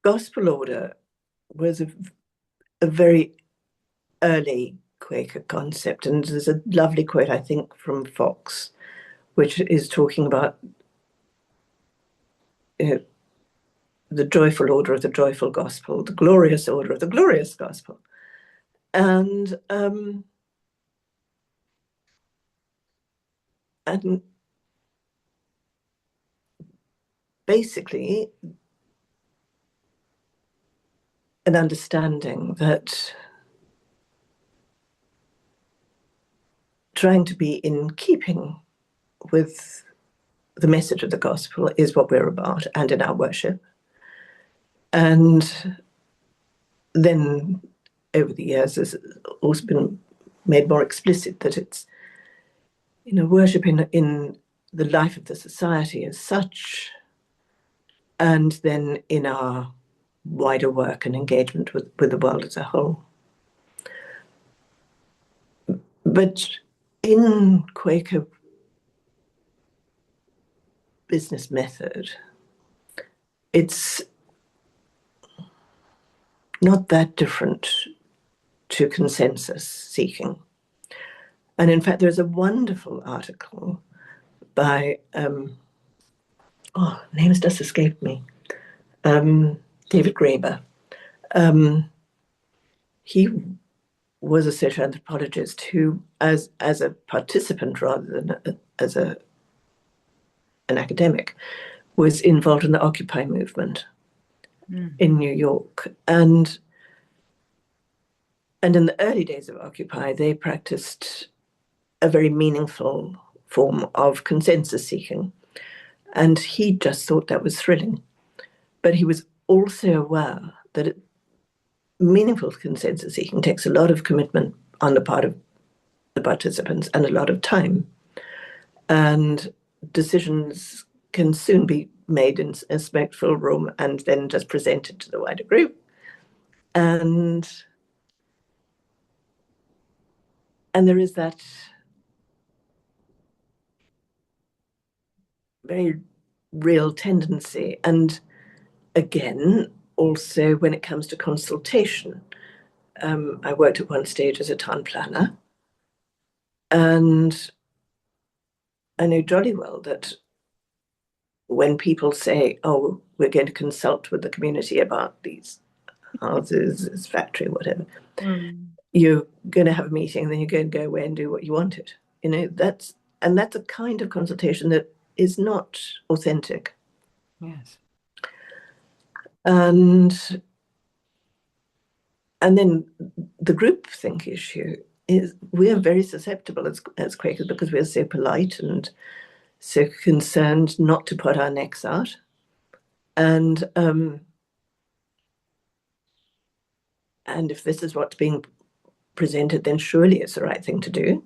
gospel order was a very early Quaker concept, and there's a lovely quote I think from Fox, which is talking about you know, the joyful order of the joyful gospel, the glorious order of the glorious gospel, and and basically an understanding that trying to be in keeping with the message of the gospel is what we're about, and in our worship. And then over the years, has also been made more explicit that it's worship in the life of the society as such, and then in our wider work and engagement with the world as a whole. But in Quaker business method, it's not that different to consensus seeking. And in fact, there's a wonderful article by, names just escaped me, David Graeber. He was a social anthropologist who, as a participant rather than as an academic, was involved in the Occupy movement in New York. And in the early days of Occupy, they practiced a very meaningful form of consensus seeking. And he just thought that was thrilling. But he was also aware that meaningful consensus seeking takes a lot of commitment on the part of the participants and a lot of time. And decisions can soon be made in a Smokeful room and then just presented to the wider group. And there is that very real tendency. And again, also when it comes to consultation, I worked at one stage as a town planner, and I know jolly well that when people say, "Oh, we're going to consult with the community about these houses, this factory, whatever," Mm. you're going to have a meeting, and then you're going to go away and do what you wanted. That's a kind of consultation that is not authentic. Yes. And then the groupthink issue is we are very susceptible as Quakers because we are so polite and so concerned not to put our necks out. And if this is what's being presented, then surely it's the right thing to do.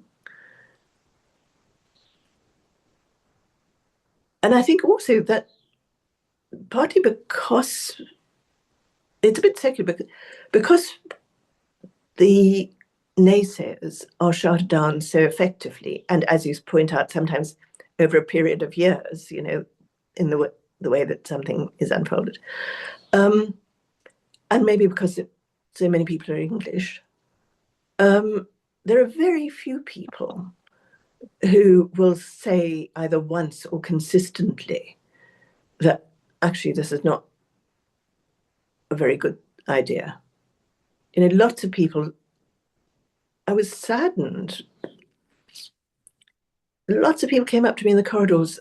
And I think also that partly because it's a bit secular, because the naysayers are shouted down so effectively, and as you point out, sometimes over a period of years, you know, in the way that something is unfolded. And maybe because so many people are English, there are very few people who will say either once or consistently that actually this is not a very good idea. You know, lots of people, I was saddened. Lots of people came up to me in the corridors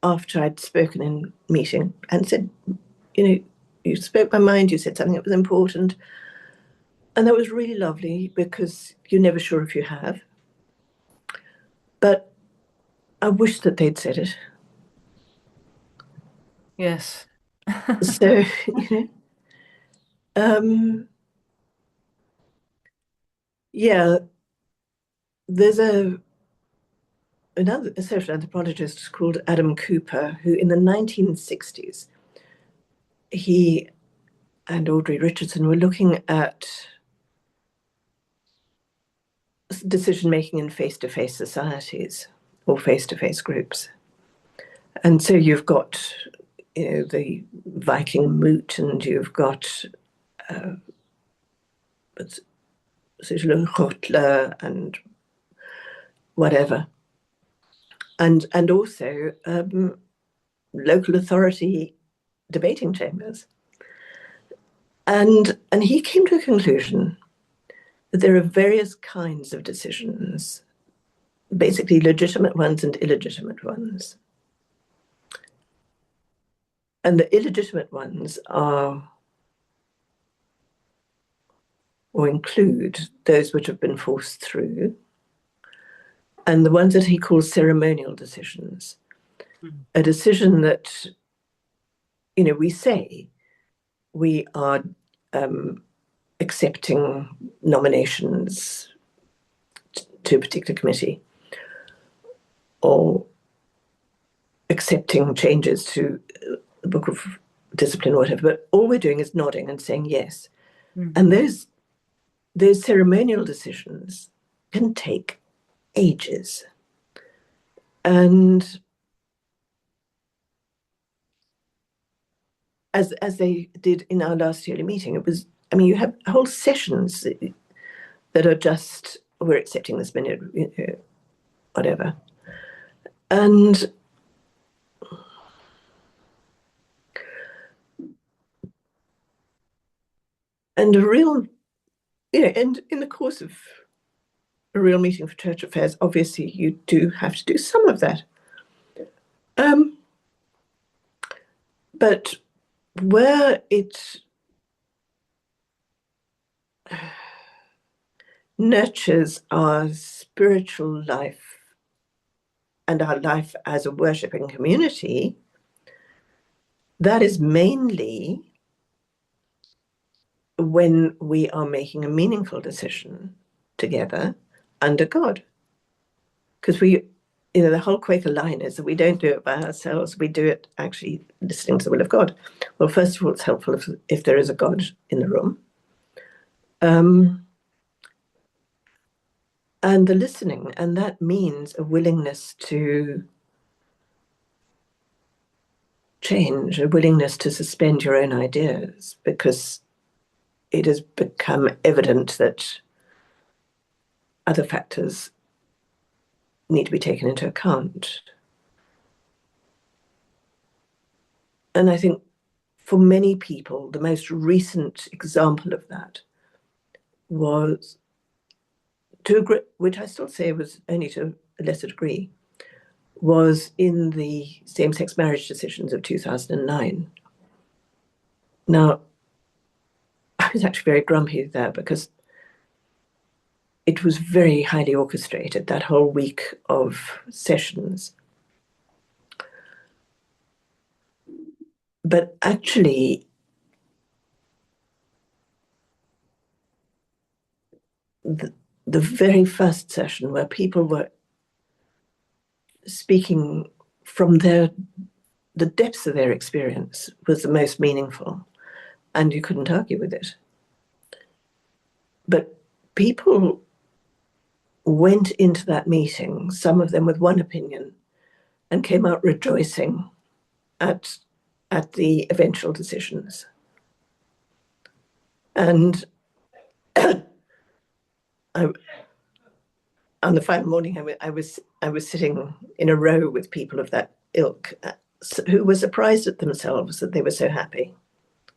after I'd spoken in meeting and said, you know, you spoke my mind, you said something that was important. And that was really lovely because you're never sure if you have. But I wish that they'd said it. Yes. So, you know, yeah, there's another social anthropologist called Adam Cooper, who in the 1960s, he and Audrey Richardson were looking at decision-making in face-to-face societies or face-to-face groups. And so you've got, you know, the Viking moot, and you've got and whatever. And also local authority debating chambers. And he came to a conclusion that there are various kinds of decisions, basically legitimate ones and illegitimate ones. And the illegitimate ones are, or include, those which have been forced through, and the ones that he calls ceremonial decisions. A decision that, you know, we say we are accepting nominations to a particular committee or accepting changes to the book of discipline or whatever, but all we're doing is nodding and saying yes. And those ceremonial decisions can take ages. And as they did in our last yearly meeting, it was, I mean, you have whole sessions that are just, we're accepting this minute, you know, whatever. And a real, you know, and in the course of a real meeting for church affairs, obviously you do have to do some of that. But where it nurtures our spiritual life and our life as a worshipping community, that is mainly when we are making a meaningful decision together under God. Because we, you know, the whole Quaker line is that we don't do it by ourselves, we do it actually listening to the will of God. Well, first of all, it's helpful if there is a God in the room. And the listening, and that means a willingness to change, a willingness to suspend your own ideas, because it has become evident that other factors need to be taken into account. And I think for many people, the most recent example of that was, which I still say was only to a lesser degree, was in the same-sex marriage decisions of 2009. Now, I was actually very grumpy there because it was very highly orchestrated, that whole week of sessions. But actually, the very first session where people were speaking from the depths of their experience was the most meaningful, and you couldn't argue with it. But people went into that meeting, some of them with one opinion, and came out rejoicing at the eventual decisions. And I, on the final morning, I was sitting in a row with people of that ilk who were surprised at themselves that they were so happy.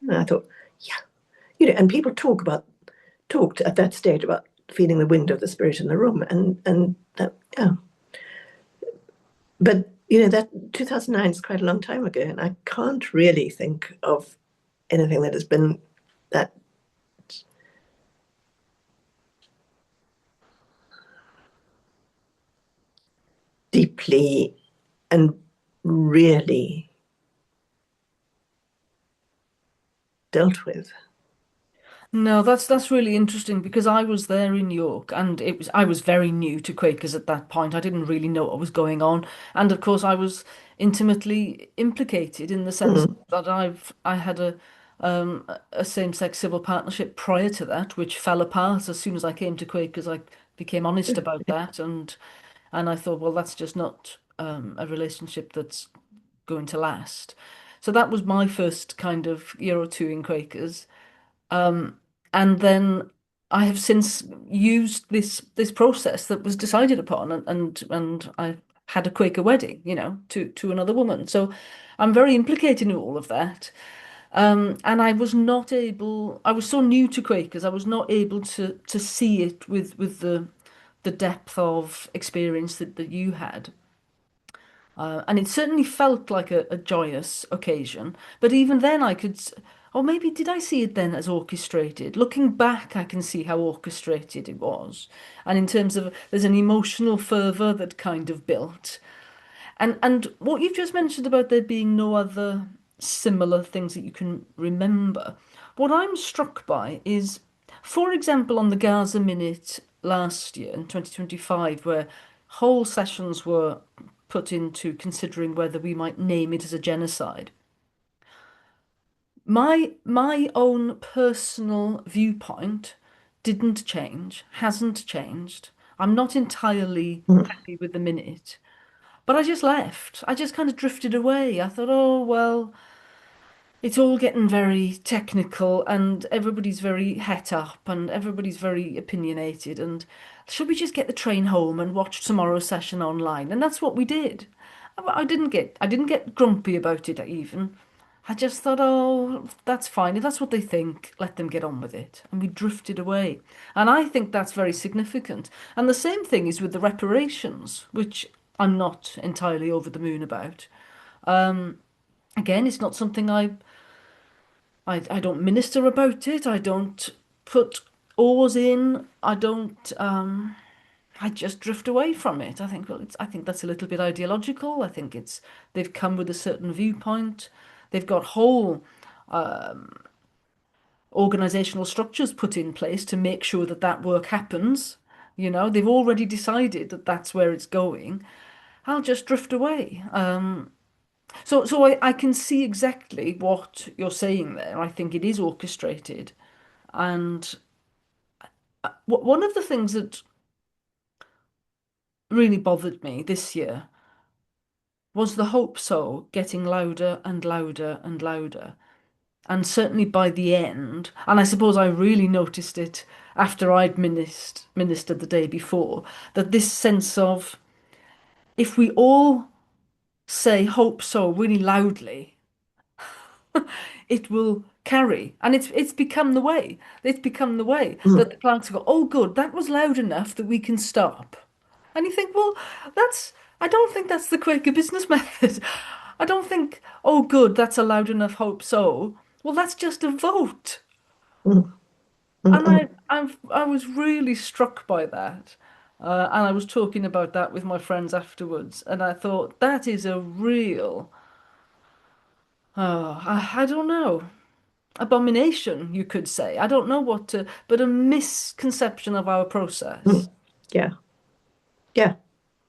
And I thought, yeah, and people talked at that stage about feeling the wind of the spirit in the room, and that, yeah. But that 2009 is quite a long time ago, and I can't really think of anything that has been that deeply and really dealt with. No, that's really interesting because I was there in York and I was very new to Quakers at that point. I didn't really know what was going on. And of course I was implicated in the sense Mm. that I had a same-sex civil partnership prior to that, which fell apart as soon as I came to Quakers. I became honest about that and I thought, well, that's just not a relationship that's going to last. So that was my first kind of year or two in Quakers. Um, and then I have since used this process that was decided upon, and I had a Quaker wedding, to another woman. So I'm very implicated in all of that. And I was not able. I was so new to Quakers. I was not able to see it with the depth of experience that you had. And it certainly felt like a joyous occasion. But even then, or maybe did I see it then as orchestrated? Looking back, I can see how orchestrated it was. And in terms of, there's an emotional fervor that kind of built. And what you've just mentioned about there being no other similar things that you can remember, what I'm struck by is, for example, on the Gaza Minute last year in 2025, where whole sessions were put into considering whether we might name it as a genocide. My own personal viewpoint didn't change, hasn't changed. I'm not entirely Mm. happy with the minute. But I just left. I just kind of drifted away. I thought, oh, well, it's all getting very technical and everybody's very het up and everybody's very opinionated. And should we just get the train home and watch tomorrow's session online? And that's what we did. I didn't get grumpy about it even. I just thought, oh, that's fine. If that's what they think, let them get on with it. And we drifted away. And I think that's very significant. And the same thing is with the reparations, which I'm not entirely over the moon about. Again, it's not something I don't minister about it. I don't put oars in. I just drift away from it. I think, well, I think that's a little bit ideological. I think they've come with a certain viewpoint. They've got whole organizational structures put in place to make sure that that work happens. They've already decided that that's where it's going. I'll just drift away. So I can see exactly what you're saying there. I think it is orchestrated. And one of the things that really bothered me this year was the hope so getting louder and louder and louder. And certainly by the end, and I suppose I really noticed it after I'd ministered the day before, that this sense of if we all say hope so really loudly, it will carry. And it's become the way. It's become the way that Mm. the clerks go, oh, good, that was loud enough that we can stop. And you think, well, that's I don't think that's the Quaker business method. I don't think, oh, good, that's a loud enough hope so. Well, that's just a vote. Mm, And mm, I was really struck by that. And I was talking about that with my friends afterwards, and I thought that is a real, I don't know, abomination, you could say. I don't know what to, but a misconception of our process. mm. Yeah, yeah.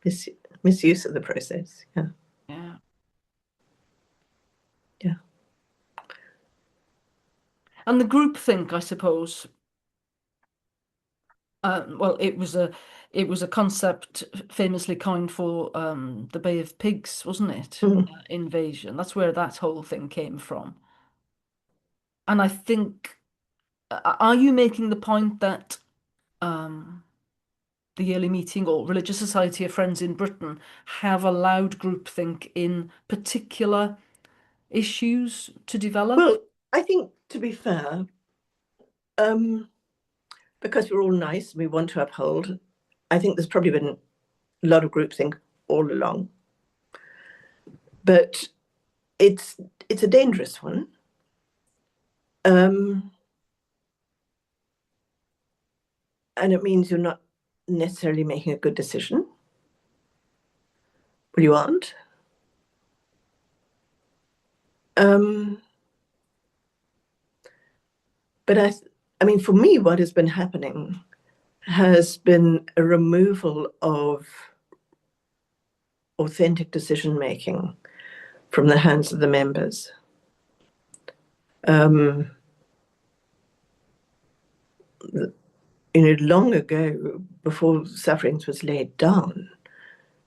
Mis- Misuse of the process. Yeah, Yeah. yeah. And the groupthink, I suppose, well, it was a concept famously coined for the Bay of Pigs, wasn't it? Mm. Invasion. That's where that whole thing came from. And I think, are you making the point that um, the yearly meeting or Religious Society of Friends in Britain have allowed groupthink in particular issues to develop? Well, I think to be fair, um, because we're all nice and we want to uphold, I think there's probably been a lot of groupthink all along. But it's it's a dangerous one. Um, and it means you're not necessarily making a good decision. Well, you aren't. Um, but I mean, for me, what has been happening has been a removal of authentic decision making from the hands of the members. Um, long ago, before sufferings was laid down,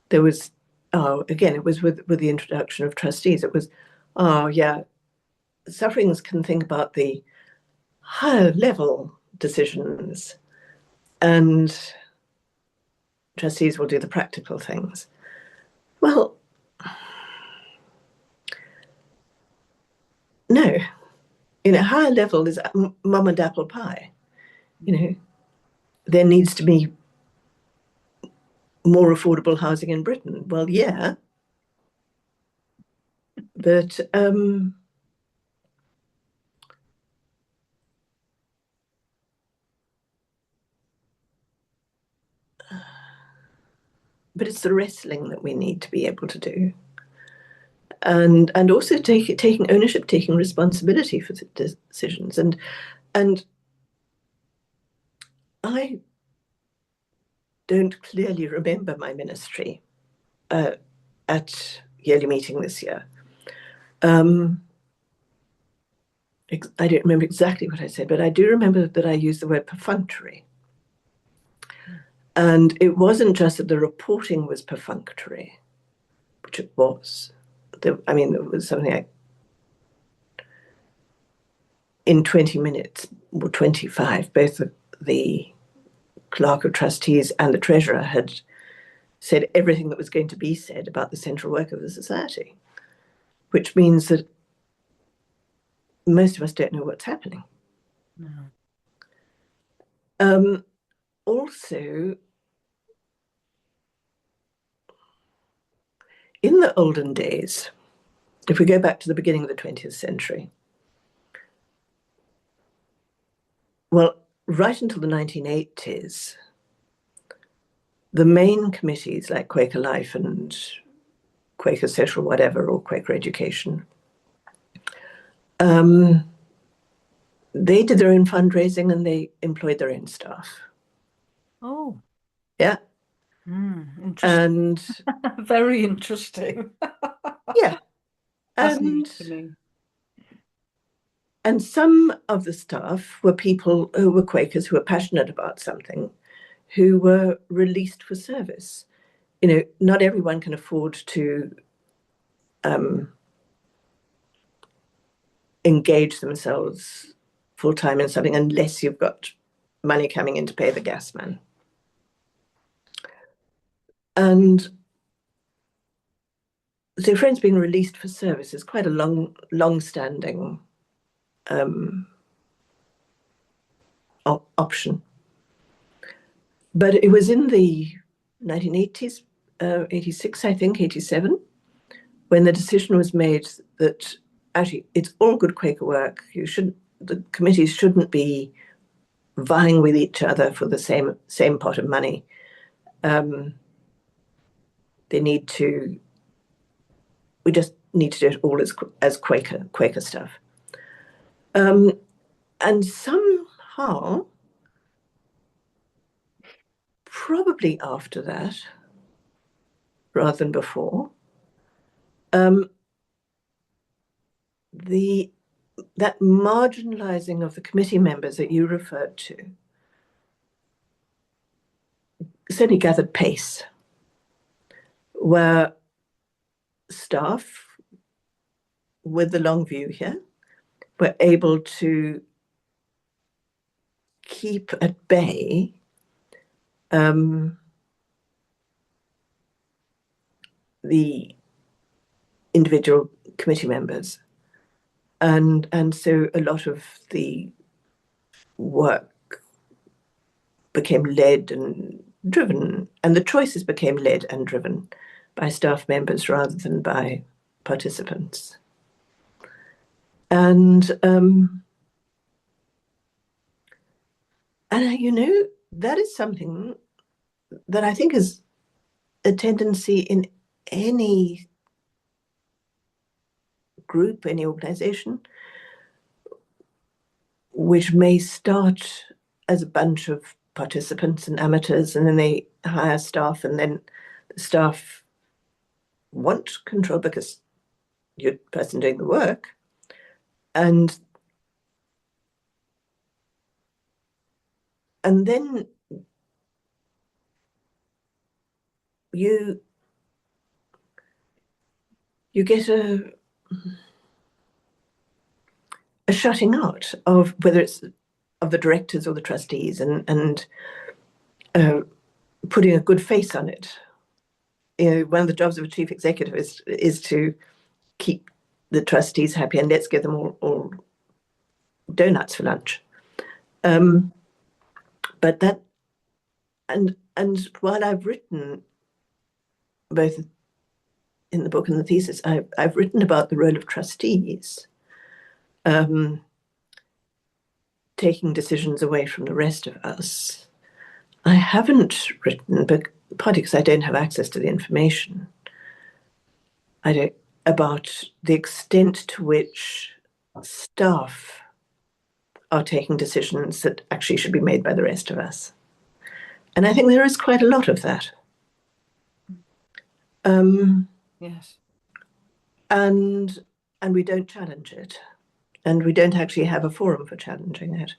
there was, oh, again, it was with the introduction of trustees. It was, oh, yeah, sufferings can think about the higher level decisions, and trustees will do the practical things. Well, no, higher level is mum and apple pie. There needs to be more affordable housing in Britain. Well, yeah, but it's the wrestling that we need to be able to do, and also taking ownership, taking responsibility for the decisions, and I don't clearly remember my ministry at yearly meeting this year. I don't remember exactly what I said, but I do remember that I used the word perfunctory. And it wasn't just that the reporting was perfunctory, which it was. I mean, it was something like in 20 minutes or 25, both the clerk of trustees and the treasurer had said everything that was going to be said about the central work of the society, which means that most of us don't know what's happening. No. Also, in the olden days, if we go back to the beginning of the 20th century, well, right until the 1980s, the main committees like Quaker Life and Quaker Social Whatever or Quaker Education, they did their own fundraising and they employed their own staff. Oh, Yeah. interesting. And Very interesting. yeah. That's news And to me. some of the staff were people who were Quakers who were passionate about something, who were released for service. Not everyone can afford to engage themselves full time in something unless you've got money coming in to pay the gas man. And so friends being released for service is quite a long-standing option. But it was in the 1980s 86, I think, 87, when the decision was made that actually it's all good Quaker work. The committees shouldn't be vying with each other for the same pot of money. Um, they need to. We just need to do it all as Quaker stuff. Um, and somehow, probably after that, rather than before, um, the that marginalizing of the committee members that you referred to certainly gathered pace, where staff with the long view here were able to keep at bay the individual committee members. And so a lot of the work became led and driven, and the choices became led and driven by staff members rather than by participants. And that is something that I think is a tendency in any group, any organization, which may start as a bunch of participants and amateurs, and then they hire staff, and then the staff want control because you're the person doing the work. And then you get a shutting out of whether it's of the directors or the trustees, and putting a good face on it. One of the jobs of a chief executive is to keep the trustees happy, and let's give them all donuts for lunch. But that, and while I've written both in the book and the thesis, I've written about the role of trustees, taking decisions away from the rest of us. I haven't written, but partly because I don't have access to the information, about the extent to which staff are taking decisions that actually should be made by the rest of us. And I think there is quite a lot of that. Yes. And we don't challenge it. And we don't actually have a forum for challenging it.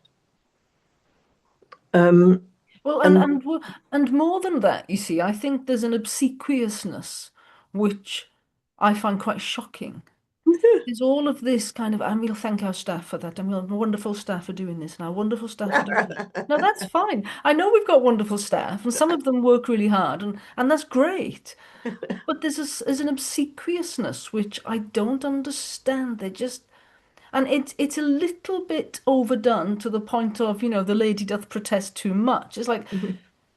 Well, And and more than that, you see, I think there's an obsequiousness which I find quite shocking. There's all of this kind of, and we'll thank our staff for that, and we'll have wonderful staff for doing this, and our wonderful staff for doing that. No, that's fine. I know we've got wonderful staff, and some of them work really hard, and that's great. But there's an obsequiousness which I don't understand. They just, and it's a little bit overdone to the point of, the lady doth protest too much. It's like,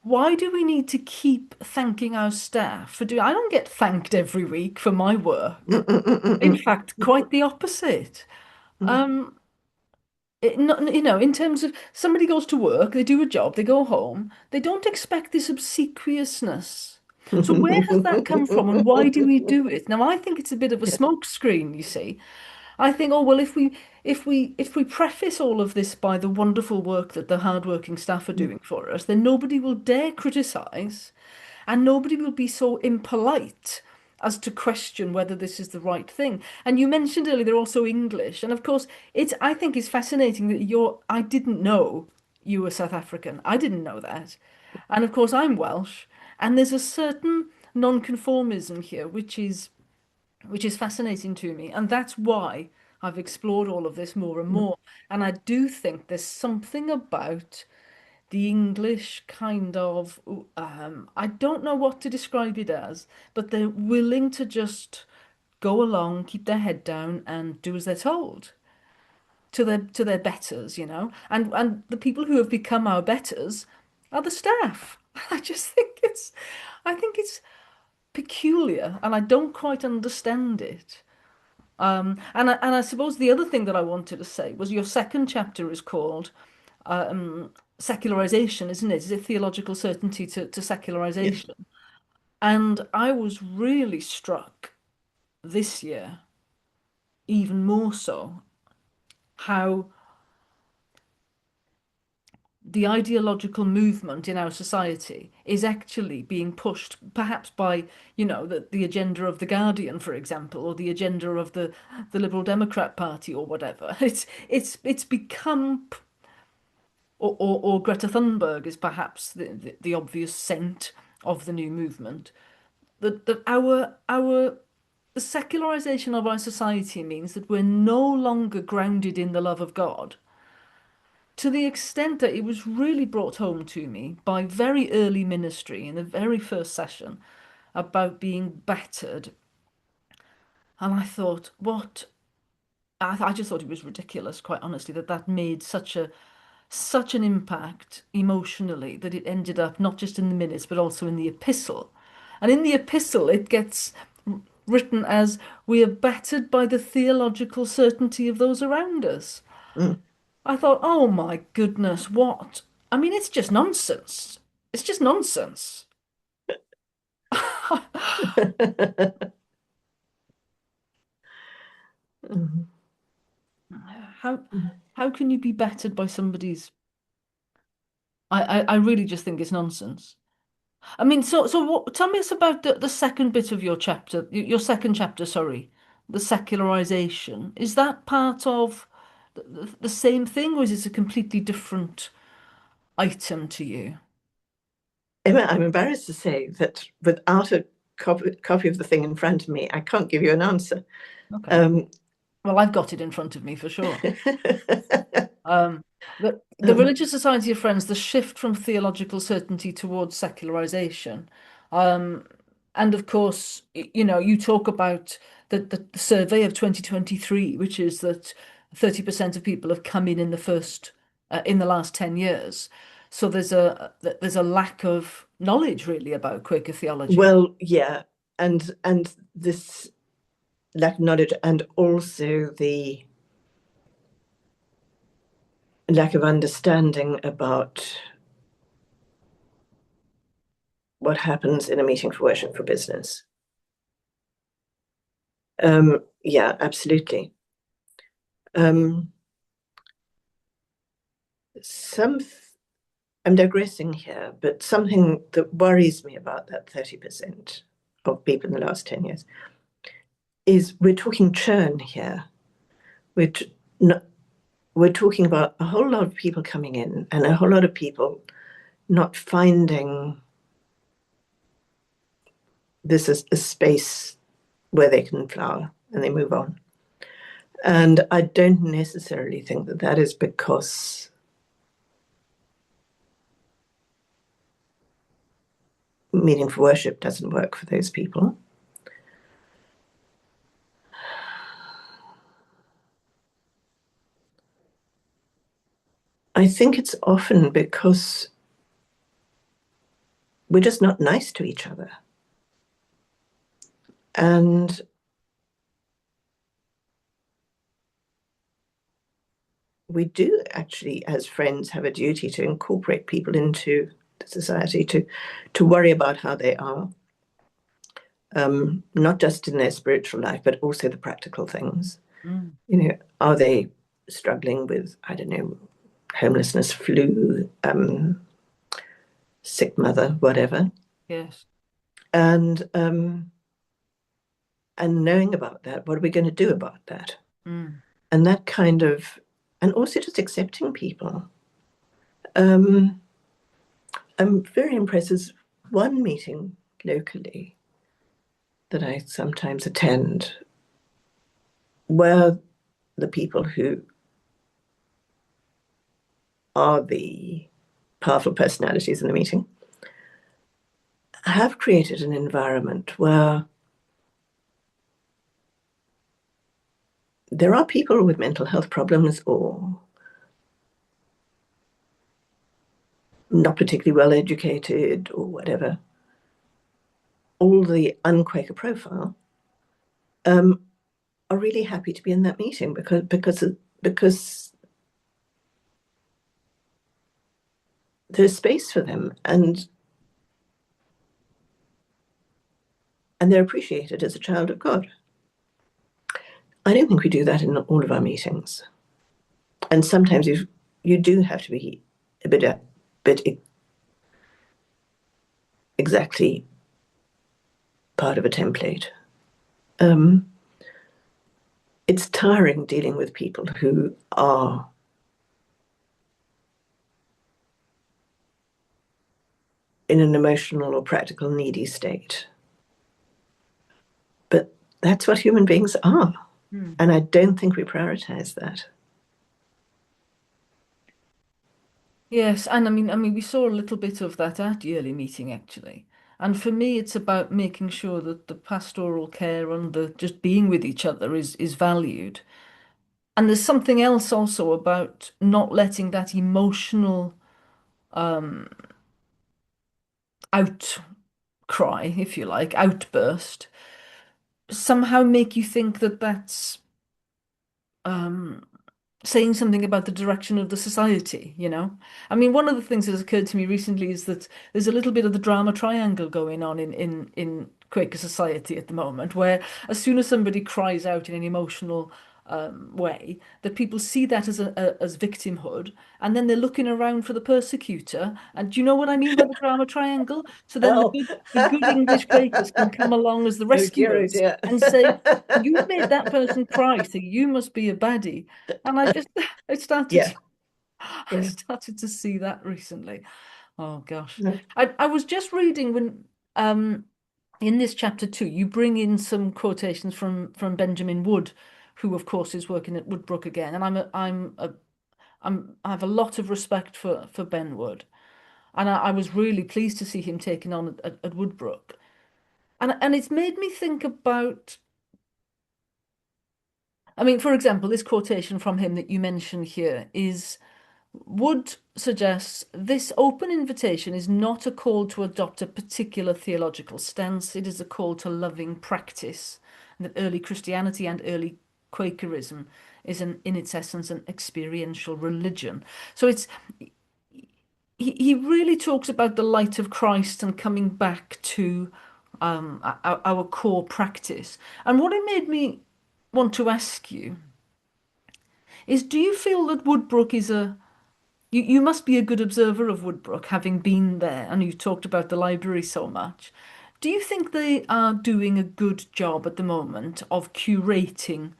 why do we need to keep thanking our staff for doing? I don't get thanked every week for my work. In fact, quite the opposite. Um, in terms of somebody goes to work, they do a job, they go home, they don't expect this obsequiousness. So where has that come from, and why do we do it? Now, I think it's a bit of a yeah. smokescreen, you see. I think, oh well, if we preface all of this by the wonderful work that the hardworking staff are doing for us, then nobody will dare criticize, and nobody will be so impolite as to question whether this is the right thing. And you mentioned earlier they're also English, and of course, I think it's fascinating that I didn't know you were South African. I didn't know that, and of course I'm Welsh, and there's a certain non-conformism here, which is fascinating to me. And that's why I've explored all of this more and more. And I do think there's something about the English kind of, I don't know what to describe it as, but they're willing to just go along, keep their head down, and do as they're told to their betters. And the people who have become our betters are the staff. I just think I think it's peculiar, and I don't quite understand it. And I suppose the other thing that I wanted to say was your second chapter is called secularization, isn't it? Is it theological certainty to Yes. secularization? And I was really struck this year, even more so, how the ideological movement in our society is actually being pushed, perhaps by, the agenda of the Guardian, for example, or the agenda of the Liberal Democrat Party or whatever. It's become, or Greta Thunberg is perhaps the obvious saint of the new movement. That our the secularization of our society means that we're no longer grounded in the love of God, to the extent that it was really brought home to me by very early ministry in the very first session about being battered. And I thought, what? I just thought it was ridiculous, quite honestly, that that made such an impact emotionally that it ended up not just in the minutes but also in the epistle. And in the epistle, it gets written as, "We are battered by the theological certainty of those around us." Mm. I thought, oh my goodness, what? I mean, it's just nonsense. It's just nonsense. Mhm. How how can you be battered by somebody's? I really just think it's nonsense. I mean, so what, tell me us about the second bit of your chapter, your second chapter, sorry, the secularization. Is that part of the same thing, or is it a completely different item to you? Emma, I'm embarrassed to say that without a copy of the thing in front of me, I can't give you an answer. Okay. Um, Well, I've got it in front of me for sure. um, Um, the Religious Society of Friends, the shift from theological certainty towards secularization. Um, and of course, you talk about the survey of 2023, which is that 30% of people have come in in the last 10 years. So there's a lack of knowledge really about Quaker theology. well, yeah, and this lack of knowledge, and also the lack of understanding about what happens in a meeting for worship for business. Yeah, absolutely. Um, some I'm digressing here, but something that worries me about that 30% of people in the last 10 years is we're talking churn here. We're, not, we're talking about a whole lot of people coming in and a whole lot of people not finding this is a space where they can flower and they move on. And I don't necessarily think that that is because meaning for worship doesn't work for those people. I think it's often because we're just not nice to each other. And we do actually, as friends, have a duty to incorporate people into the society, to worry about how they are, not just in their spiritual life, but also the practical things. Mm, Are they struggling with, I don't know, homelessness, flu, sick mother, whatever, yes. and knowing about that, what are we going to do about that? Mm, And that kind of, and also just accepting people. Um, I'm very impressed. There's one meeting locally that I sometimes attend where the people who are the powerful personalities in the meeting have created an environment where there are people with mental health problems or not particularly well educated or whatever, all the unquaker profile are really happy to be in that meeting because there's space for them and they're appreciated as a child of God. I don't think we do that in all of our meetings. And sometimes you do have to be a bit exactly part of a template. It's tiring dealing with people who are in an emotional or practical needy state. But that's what human beings are. Hmm. And I don't think we prioritize that. Yes, and I mean, we saw a little bit of that at the early meeting actually. And for me, it's about making sure that the pastoral care and the just being with each other is valued. And there's something else also about not letting that emotional um, outcry, if you like, outburst, somehow make you think that that's um, saying something about the direction of the society, you know? I mean, one of the things that has occurred to me recently is that there's a little bit of the drama triangle going on in Quaker society at the moment, where as soon as somebody cries out in an emotional way, that people see that as as victimhood, and then they're looking around for the persecutor. And do you know what I mean by the drama triangle? So then Oh, the good English Quakers can come along as the oh dear, oh rescuers dear. and say, "You've made that person cry, so you must be a baddie." And I just I started Yeah, to, I yeah. started to see that recently. Oh gosh. No. I was just reading when in this chapter two, you bring in some quotations from Benjamin Wood, who of course is working at Woodbrooke again. And I have a lot of respect for Ben Wood. And I was really pleased to see him taken on at Woodbrooke. And it's made me think about, I mean, for example, this quotation from him that you mentioned here is Wood suggests this open invitation is not a call to adopt a particular theological stance, it is a call to loving practice. And that early Christianity and early Quakerism is in its essence an experiential religion. So he really talks about the light of Christ and coming back to our core practice. And what it made me want to ask you is, do you feel that Woodbrooke is you must be a good observer of Woodbrooke, having been there, and you talked about the library so much. Do you think they are doing a good job at the moment of curating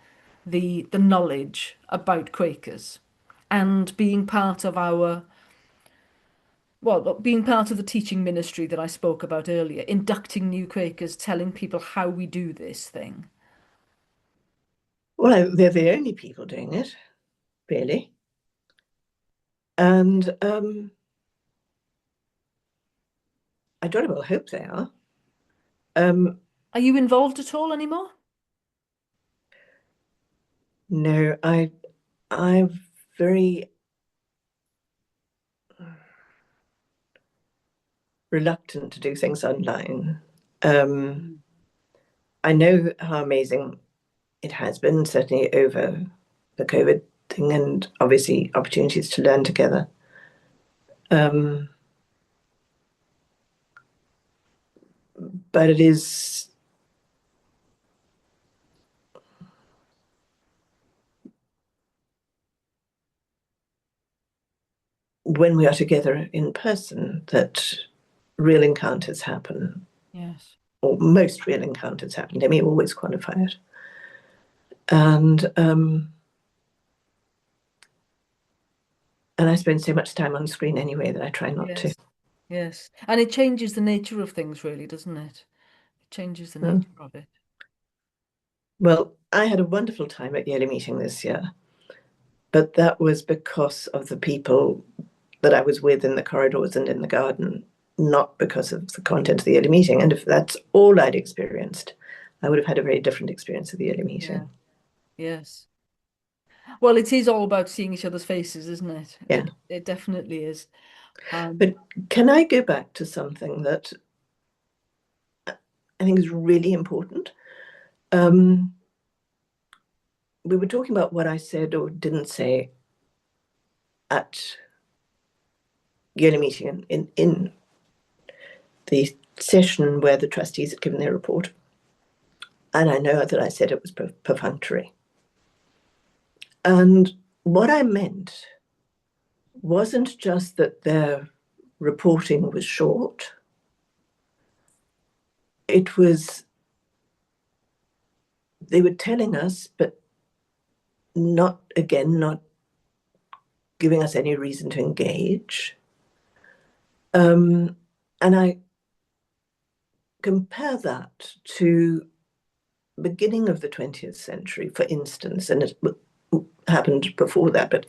the knowledge about Quakers and being part of our, well, being part of the teaching ministry that I spoke about earlier, inducting new Quakers, telling people how we do this thing? Well, they're the only people doing it, really. And I don't well hope they are. Um, Are you involved at all anymore? no, I'm very reluctant to do things online. Um, Mm. I know how amazing it has been, certainly over the COVID thing, and obviously opportunities to learn together. Um, but it is when we are together in person that real encounters happen, Yes. or most real encounters happen. Let me always qualify it. And and I spend so much time on screen anyway that I try not to. Yes. Yes. And it changes the nature of things, really, doesn't it? It changes the Mm. nature of it. Well, I had a wonderful time at the early meeting this year, but that was because of the people that I was with in the corridors and in the garden, not because of the content of the early meeting. And if that's all I'd experienced, I would have had a very different experience of the early Yeah. meeting. Yes. Well, it is all about seeing each other's faces, isn't it? Yeah. It definitely is. But can I go back to something that I think is really important. Um, we were talking about what I said or didn't say at yearly meeting in the session where the trustees had given their report. And I know that I said it was perfunctory. And what I meant wasn't just that their reporting was short. It was, they were telling us, but not giving us any reason to engage. And I compare that to beginning of the 20th century, for instance, and it happened before that, but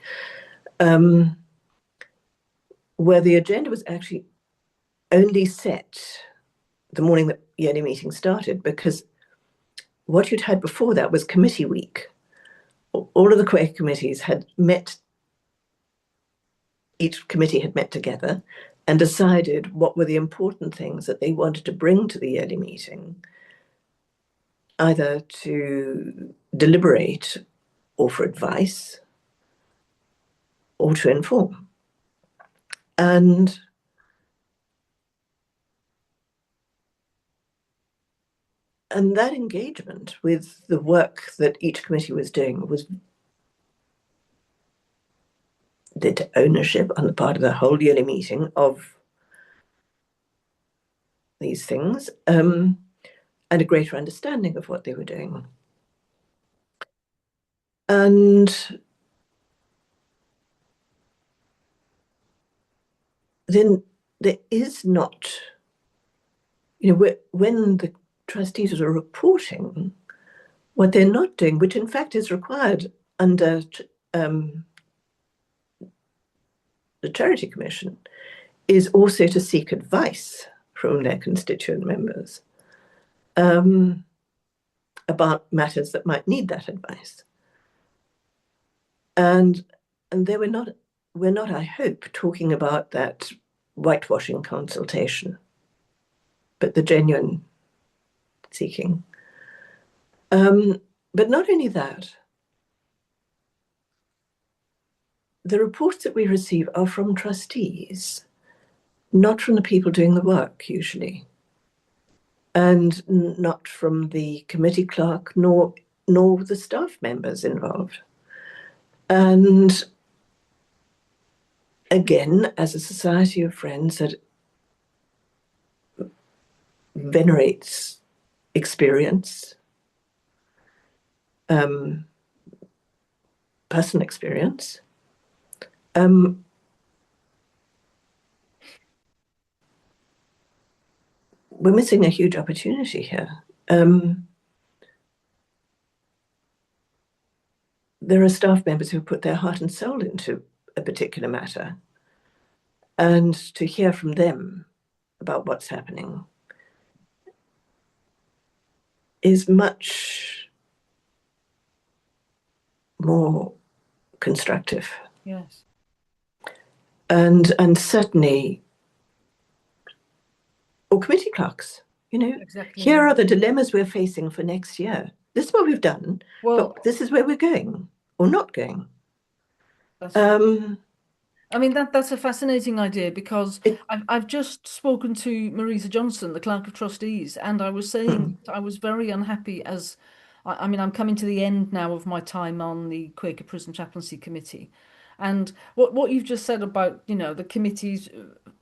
where the agenda was actually only set the morning that yearly meeting started, because what you'd had before that was committee week. All of the Quaker committees had met, each committee had met together and decided what were the important things that they wanted to bring to the yearly meeting, either to deliberate or for advice or to inform. And that engagement with the work that each committee was doing was led to ownership on the part of the whole yearly meeting of these things, and a greater understanding of what they were doing. And then there is not, when the trustees are reporting, what they're not doing, which in fact is required under the Charity Commission, is also to seek advice from their constituent members about matters that might need that advice. And we're not, I hope, talking about that whitewashing consultation, but the genuine seeking. But not only that, the reports that we receive are from trustees, not from the people doing the work usually, and not from the committee clerk, nor the staff members involved. And again, as a society of friends that venerates experience, personal experience, we're missing a huge opportunity here. There are staff members who put their heart and soul into a particular matter, and to hear from them about what's happening is much more constructive. Yes. And certainly, or committee clerks, Exactly. here are the dilemmas we're facing for next year. This is what we've done, Well, but this is where we're going or not going. that's true. I mean, that's a fascinating idea because It, I've just spoken to Marisa Johnson, the Clerk of Trustees, and I was saying mm, I was very unhappy as I mean, I'm coming to the end now of my time on the Quaker Prison Chaplaincy Committee. And what you've just said about, the committees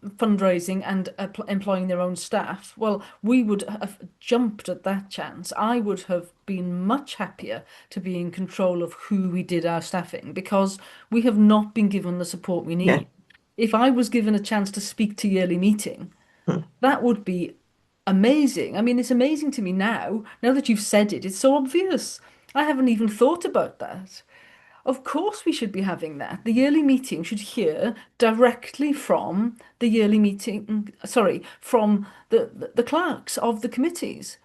fundraising and employing their own staff, well, we would have jumped at that chance. I would have been much happier to be in control of who we did our staffing because we have not been given the support we yeah. need. If I was given a chance to speak to yearly meeting, Mm, that would be amazing. I mean, it's amazing to me now that you've said it, it's so obvious. I haven't even thought about that. Of course, we should be having that. The yearly meeting should hear directly from the yearly meeting, sorry, from the clerks of the committees.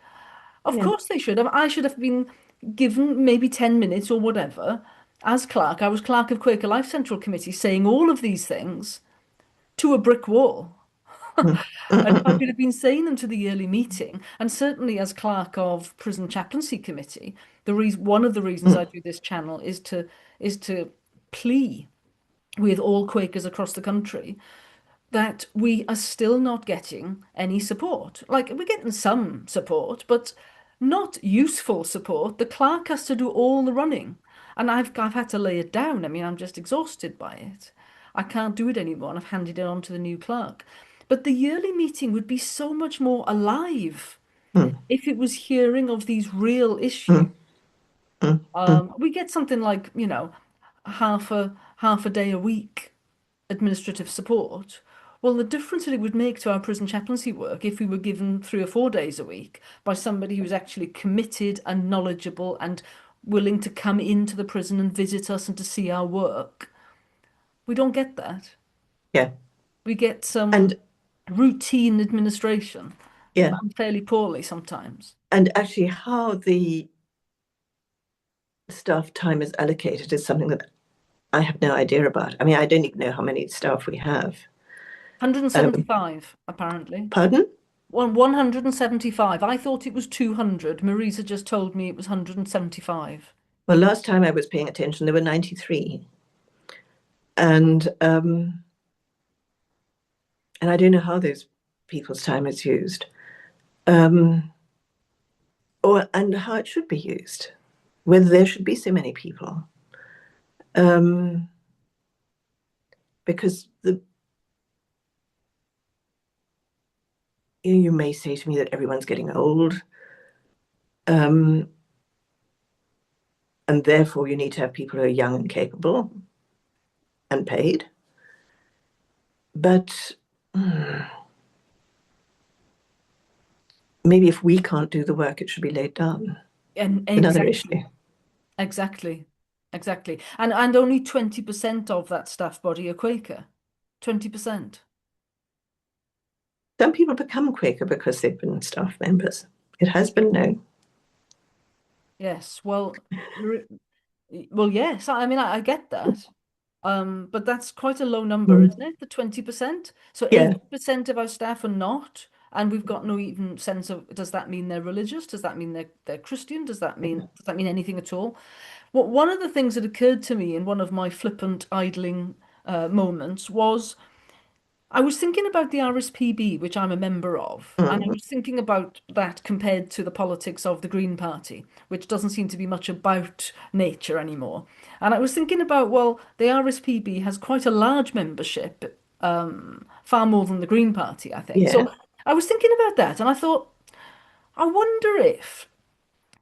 Of yeah. course, they should have. I should have been given maybe 10 minutes or whatever. As clerk, I was clerk of Quaker Life Central Committee saying all of these things to a brick wall. mm, And if I could mm, have been saying them to the yearly meeting, and certainly as clerk of prison chaplaincy committee, one of the reasons I mm, do this channel is to plea with all Quakers across the country that we are still not getting any support. Like we're getting some support, but not useful support. The clerk has to do all the running, and I've had to lay it down. I mean, I'm just exhausted by it. I can't do it anymore, and I've handed it on to the new clerk. But the yearly meeting would be so much more alive mm, if it was hearing of these real issues. mm, mm, mm. We get something like, half a day a week administrative support. Well, the difference that it would make to our prison chaplaincy work if we were given 3 or 4 days a week by somebody who's actually committed and knowledgeable and willing to come into the prison and visit us and to see our work. We don't get that. Yeah. We get some And routine administration, yeah. fairly poorly sometimes. And actually how the staff time is allocated is something that I have no idea about. I mean, I don't even know how many staff we have. Um, 175, apparently. Pardon? 175. I thought it was 200. Marisa just told me it was 175. Well, last time I was paying attention, there were 93. And and I don't know how those people's time is used. Um, and how it should be used, whether there should be so many people. Um, because you may say to me that everyone's getting old, and therefore you need to have people who are young and capable and paid. But maybe if we can't do the work, it should be laid down. And Another issue. exactly, exactly, exactly. And only 20% of that staff body are Quaker. 20%. Some people become Quaker because they've been staff members. It has been known. Yes. Well, yes. I mean, I get that. But that's quite a low number, Mm. isn't it? The 20%. So Yeah, 80% of our staff are not, and we've got no even sense of, does that mean they're religious? Does that mean they're Christian? Does that mean anything at all? Well, one of the things that occurred to me in one of my flippant idling moments was I was thinking about the RSPB, which I'm a member of, and I mm. was thinking about that compared to the politics of the Green Party, which doesn't seem to be much about nature anymore. And I was thinking about, well, the RSPB has quite a large membership, far more than the Green Party, I think. Yeah. So I was thinking about that, and I thought, I wonder if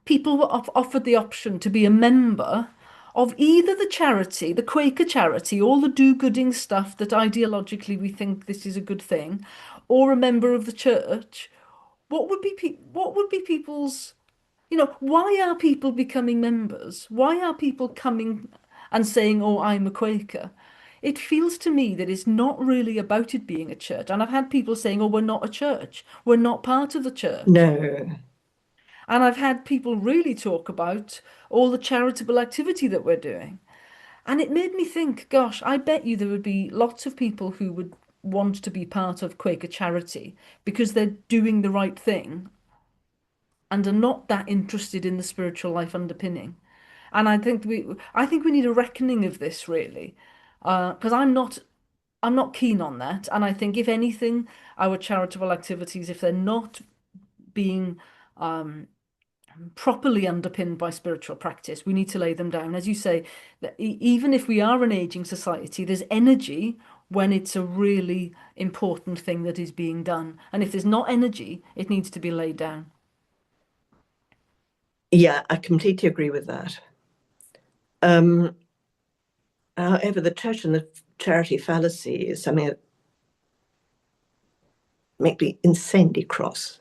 people were offered the option to be a member of either the charity, the Quaker charity, all the do-gooding stuff that ideologically we think this is a good thing, or a member of the church. What would be people's, why are people becoming members? Why are people coming and saying, "Oh, I'm a Quaker"? It feels to me that it's not really about it being a church. And I've had people saying, "Oh, we're not a church. We're not part of the church." No. And I've had people really talk about all the charitable activity that we're doing. And it made me think, gosh, I bet you there would be lots of people who would want to be part of Quaker charity because they're doing the right thing and are not that interested in the spiritual life underpinning. And I think we need a reckoning of this really, because I'm not keen on that. And I think if anything, our charitable activities, if they're not being properly underpinned by spiritual practice, we need to lay them down. As you say, that even if we are an aging society, there's energy when it's a really important thing that is being done. And if there's not energy, it needs to be laid down. Yeah, I completely agree with that. Um, However, the church and the charity fallacy is something that makes me insanely cross.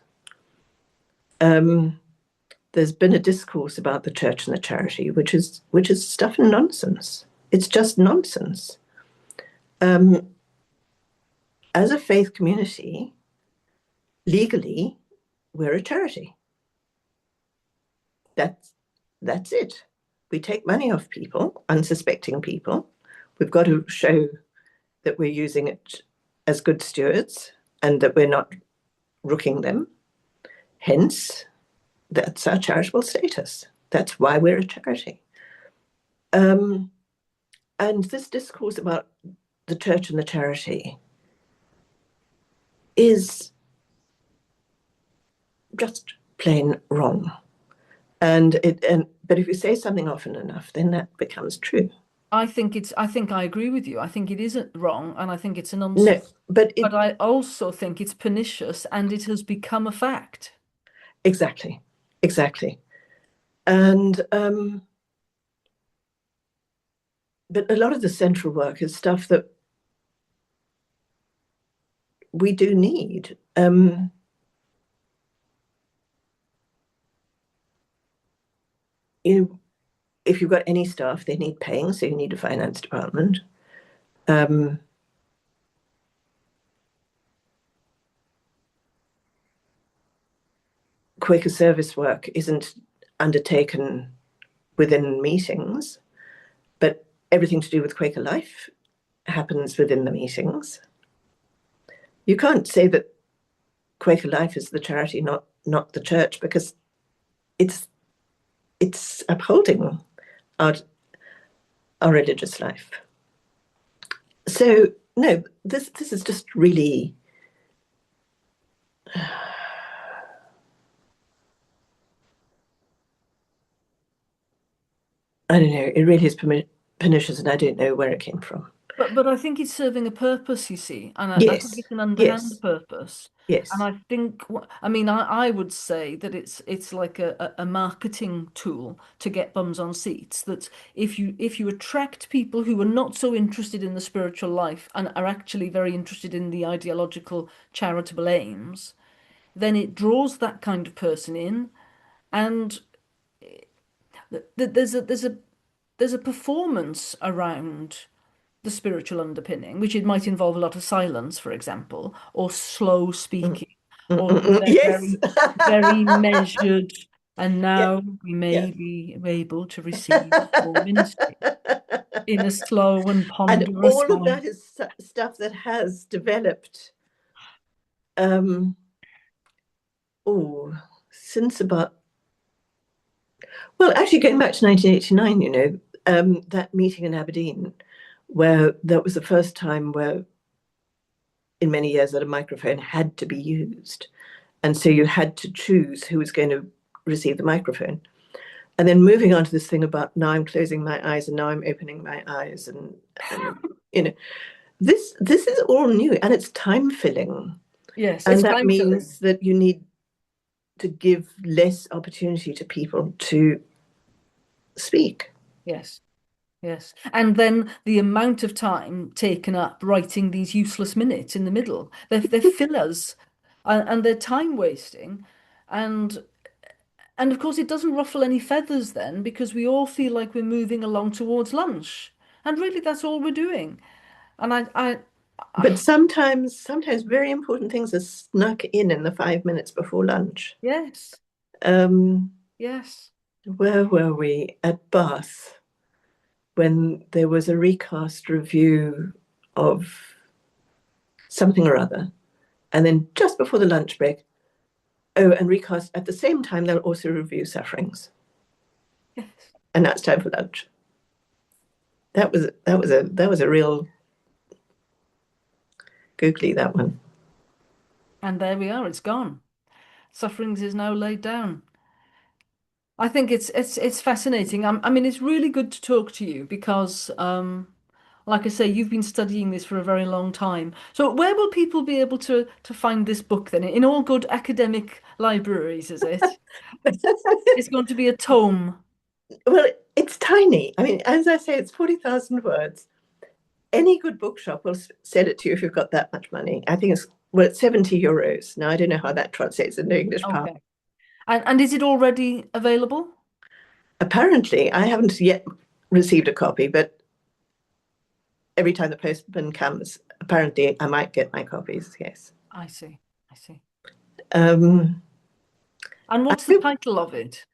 There's been a discourse about the church and the charity, which is stuff and nonsense. It's just nonsense. Um, as a faith community, legally, we're a charity. That's it. We take money off people, unsuspecting people. We've got to show that we're using it as good stewards, and that we're not rooking them. Hence, that's our charitable status. That's why we're a charity. And this discourse about the church and the charity is just plain wrong. But if you say something often enough, then that becomes true. I think I agree with you. I think it isn't wrong and I think it's a No, nonsense. but But I also think it's pernicious and it has become a fact. exactly, exactly. And but a lot of the central work is stuff that we do need. If you've got any staff, they need paying, so you need a finance department. Um, Quaker service work isn't undertaken within meetings, but everything to do with Quaker life happens within the meetings. You can't say that Quaker life is the charity, not the church, because it's upholding our religious life. So no, this is just really I don't know. It really is pernicious, and I don't know where it came from. But I think it's serving a purpose, you see, and I think Yes, it's an underhand yes, purpose. And yes. I think, I mean, I would say that it's like a marketing tool to get bums on seats. That if you attract people who are not so interested in the spiritual life and are actually very interested in the ideological charitable aims, then it draws that kind of person in, and there's a performance around the spiritual underpinning, which it might involve a lot of silence, for example, or slow Mm, speaking, mm, or mm, mm. Yes. very measured. And Yeah, now we yeah. may be able to receive more ministry in a slow and And ponderous all of voice. that is stuff that has developed. Um, oh, since about actually going back to 1989, that meeting in Aberdeen, where that was the first time where, in many years, that a microphone had to be used, and so you had to choose who was going to receive the microphone. And then moving on to this thing about now I'm closing my eyes and now I'm opening my eyes, and you know this is all new and it's time filling, Yes, and it's that time filling. means that you need to give less opportunity to people to speak. Yes. Yes. And then the amount of time taken up writing these useless minutes in the middle. They're fillers and they're time wasting. And and of course it doesn't ruffle any feathers then because we all feel like we're moving along towards lunch. And really that's all we're doing. And But sometimes very important things are snuck in the 5 minutes before lunch. yes, um yes. where were we? At Bath, when there was a recast review of something or other, and then just before the lunch break, oh, and recast at the same time, they'll also review Sufferings, Yes. and that's time for lunch. That was a real googly, that one. And there we are, it's gone. Sufferings is now laid down. I think it's fascinating. I mean, it's really good to talk to you because, like I say, you've been studying this for a very long time. So, where will people be able to find this book then? In all good academic libraries, is it? It's going to be a tome. Well, it's tiny. I mean, as I say, it's 40,000 words. Any good bookshop will sell it to you if you've got that much money. I think it's 70 euros. Now, I don't know how that translates into English pound. Okay. And is it already available? Apparently, I haven't yet received a copy, but every time the postman comes, apparently I might get my copies, yes. I see. I see. Um, And I what's the hope, title of it?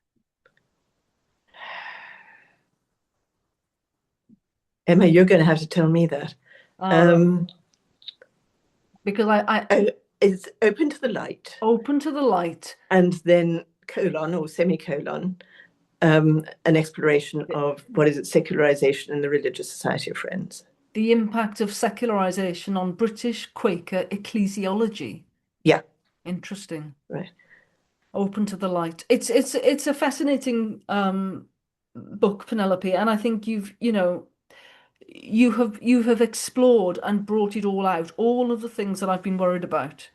Emma, you're going to have to tell me that. All right. Um, Because I, It's open to the light, Open to the light. and then colon or semicolon, an exploration of what is it, secularization in the religious society of Friends. The impact of secularization on British Quaker ecclesiology. Yeah, Interesting. right. Open to the light. It's a fascinating book, Penelope, and I think you have explored and brought it all out, all of the things that I've been worried about.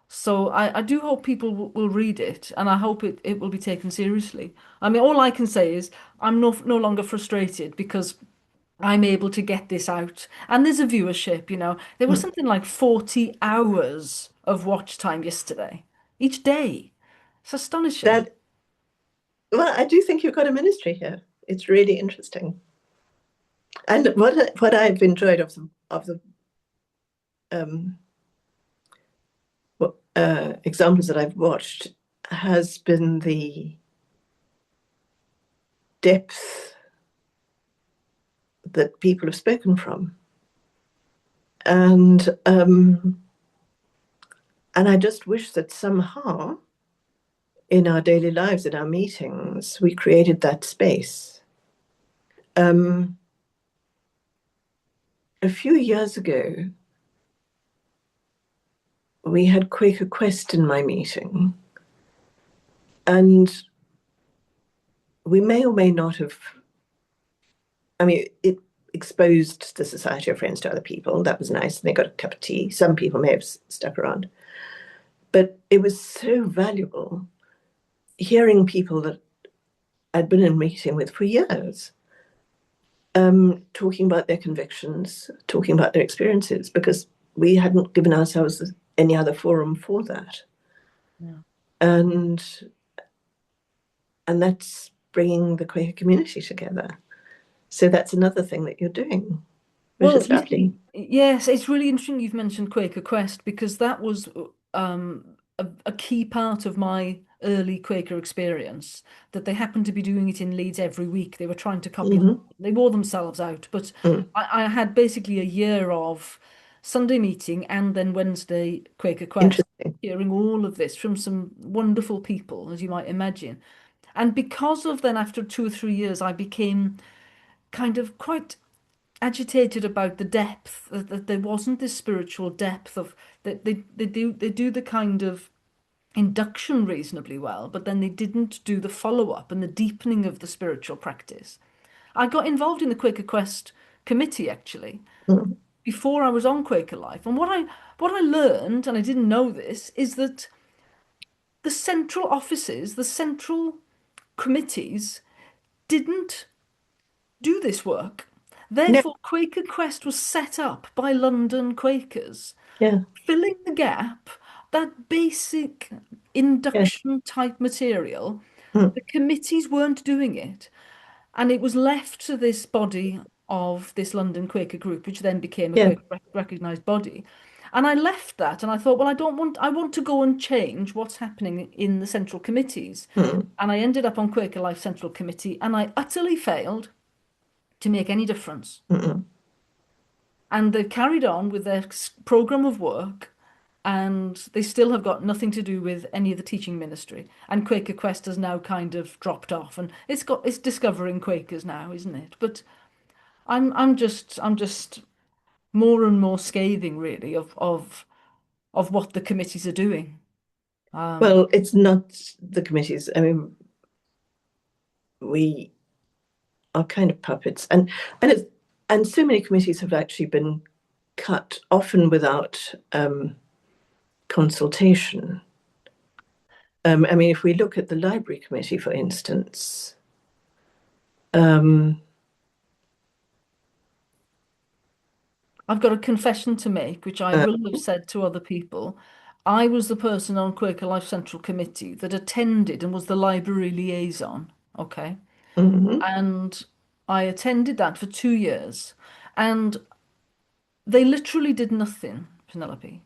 So I do hope people will read it, and I hope it will be taken seriously. I mean, all I can say is I'm no longer frustrated because I'm able to get this out. And there's a viewership. There was Mm. something like 40 hours of watch time yesterday, each day. It's astonishing. That, well, I do think you've got a ministry here. It's really interesting. And what I've enjoyed of the um, examples that I've watched has been the depth that people have spoken from, and I just wish that somehow in our daily lives, in our meetings, we created that space. A few years ago, we had Quaker Quest in my meeting, and we may or may not have, I mean, it exposed the Society of Friends to other people. That was nice. And they got a cup of tea. Some people may have stuck around. But it was so valuable hearing people that I'd been in a meeting with for years, talking about their convictions, talking about their experiences, because we hadn't given ourselves any other forum for that. Yeah. And that's bringing the Quaker community together. So that's another thing that you're doing, which Well, is lovely. yes, it's really interesting you've mentioned Quaker Quest because that was a key part of my early Quaker experience, that they happened to be doing it in Leeds every week. They were trying to copy, Mm-hmm. they wore themselves out, but Mm. I had basically a year of Sunday meeting and then Wednesday Quaker Quest, Interesting. hearing all of this from some wonderful people, as you might imagine. And because of then, after 2 or 3 years, I became kind of quite agitated about the depth that there wasn't this spiritual depth of that they do the kind of induction reasonably well, but then they didn't do the follow-up and the deepening of the spiritual practice. I got involved in the Quaker Quest committee actually Mm. before I was on Quaker Life, and what I learned, and I didn't know this, is that the central offices, the central committees didn't do this work. No, Therefore, Quaker Quest was set up by London Quakers, yeah, filling the gap, that basic yeah. induction type material. Mm. The committees weren't doing it, and it was left to this body of this London Quaker group, which then became a Yeah. Quaker recognised body. And I left that, and I thought, well, I want to go and change what's happening in the central committees. Mm. And I ended up on Quaker Life Central Committee, and I utterly failed to make any difference. Mm. And they've carried on with their program of work, and they still have got nothing to do with any of the teaching ministry. And Quaker Quest has now kind of dropped off, and it's discovering Quakers now, isn't it? But I'm just more and more scathing, really, of what the committees are doing. Um, Well, it's not the committees. I mean, we are kind of puppets, and it's and so many committees have actually been cut, often without consultation. I mean, if we look at the library committee, for instance, um, I've got a confession to make, which I uh, will have said to other people. I was the person on Quaker Life Central Committee that attended and was the library liaison. Okay. mhm, And I attended that for 2 years. And they literally did nothing, Penelope.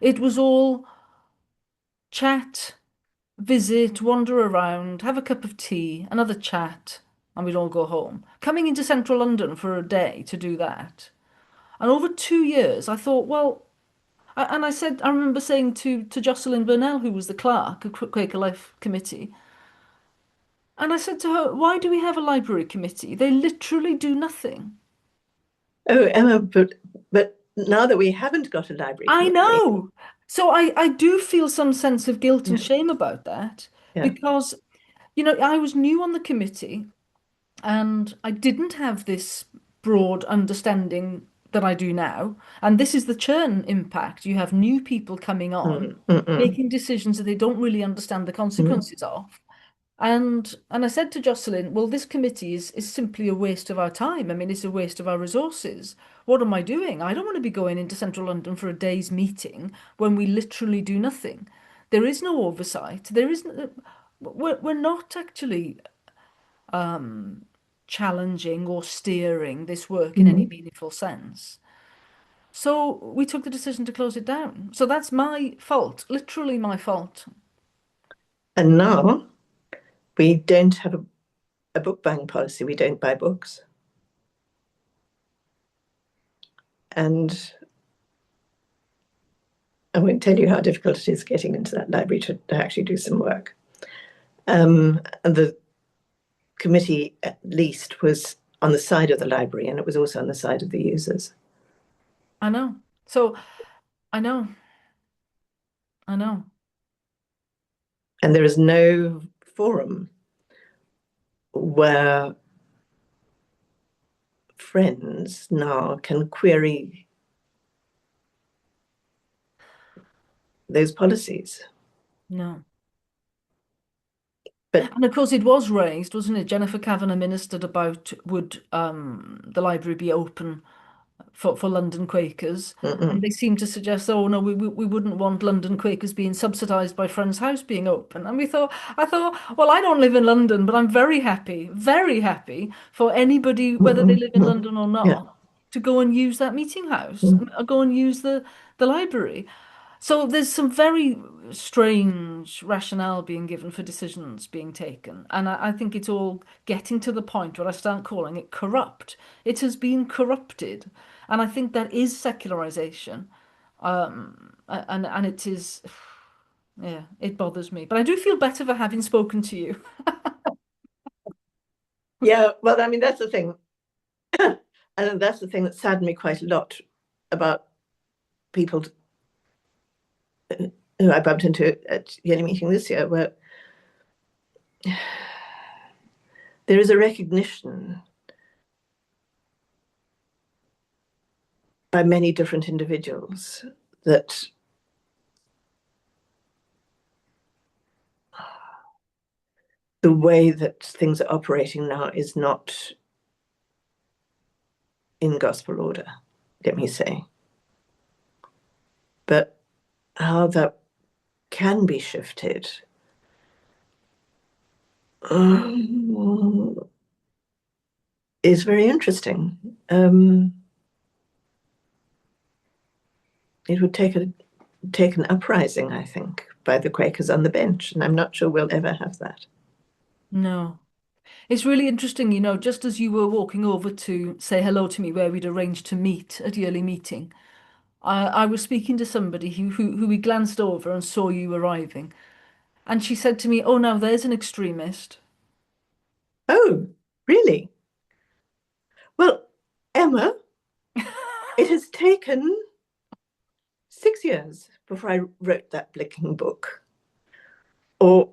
It was all chat, visit, wander around, have a cup of tea, another chat, and we'd all go home. Coming into central London for a day to do that. And over 2 years, I thought, well, And I remember saying to Jocelyn Burnell, who was the clerk of Quaker Life Committee, and I said to her, why do we have a library committee? They literally do nothing. Oh, Emma, but now that we haven't got a library I committee, know. So I do feel some sense of guilt and yeah, shame about that yeah, because, I was new on the committee and I didn't have this broad understanding that I do now. And this is the churn impact. You have new people coming on, mm, mm, mm, making decisions that they don't really understand the mm. consequences of. And I said to Jocelyn, well, this committee is simply a waste of our time. I mean, it's a waste of our resources. What am I doing? I don't want to be going into central London for a day's meeting when we literally do nothing. There is no oversight. There isn't. We're not actually challenging or steering this work in any Mm. meaningful sense. So we took the decision to close it down. So that's my fault, literally my fault. And now we don't have a book buying policy. We don't buy books. And I won't tell you how difficult it is getting into that library to actually do some work. And the committee, at least, was on the side of the library, and it was also on the side of the users. I know. So I know. I know. And there is no forum where friends now can query those policies. No. But And of course, it was raised, wasn't it? Jennifer Kavanagh ministered about would the library be open for London Quakers, and mm-mm, they seemed to suggest, oh no, we wouldn't want London Quakers being subsidised by Friends House being open. And I thought, well, I don't live in London, but I'm very happy for anybody, whether they mm-mm, live in mm-mm, London or yeah. not, to go and use that meeting house, Mm. or go and use the library. So there's some very strange rationale being given for decisions being taken. And I think it's all getting to the point where I start calling it corrupt. It has been corrupted. And I think that is secularization. And it is, yeah, it bothers me. But I do feel better for having spoken to you. Yeah, well, I mean, that's the thing. And that's the thing that saddened me quite a lot about people who I bumped into at Yale meeting this year, where there is a recognition by many different individuals that the way that things are operating now is not in gospel order, let me say. But how that can be shifted is very interesting. It would take an uprising, I think, by the Quakers on the bench, and I'm not sure we'll ever have that. No. It's really interesting, just as you were walking over to say hello to me where we'd arranged to meet at the early meeting, I was speaking to somebody who we glanced over and saw you arriving. And she said to me, oh, now there's an extremist. Oh, really? Well, Emma, it has taken 6 years before I wrote that blinking book. Or,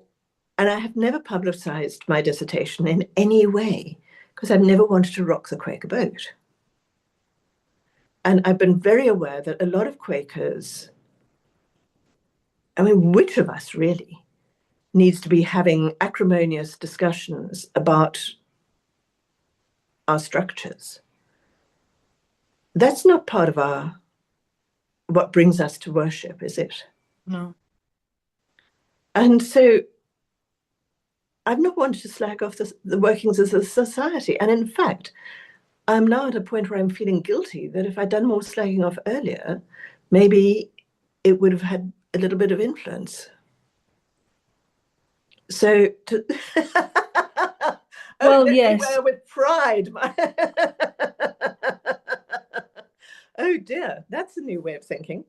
and I have never publicized my dissertation in any way because I've never wanted to rock the Quaker boat. And I've been very aware that a lot of Quakers, I mean, which of us really needs to be having acrimonious discussions about our structures? That's not part of our what brings us to worship, is it? No, And so I've not wanted to slag off the workings of the society. And in fact, I'm now at a point where I'm feeling guilty that if I'd done more slagging off earlier, maybe it would have had a little bit of influence. So to oh, well, let me yes. wear with pride. Oh dear, that's a new way of thinking.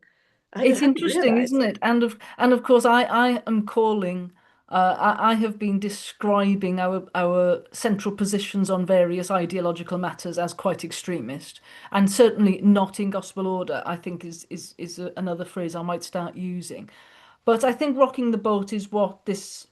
I It's hadn't interesting, isn't realized. it? And of course, I am calling. I have been describing our central positions on various ideological matters as quite extremist, and certainly not in gospel order. I think is another phrase I might start using. But I think rocking the boat is what this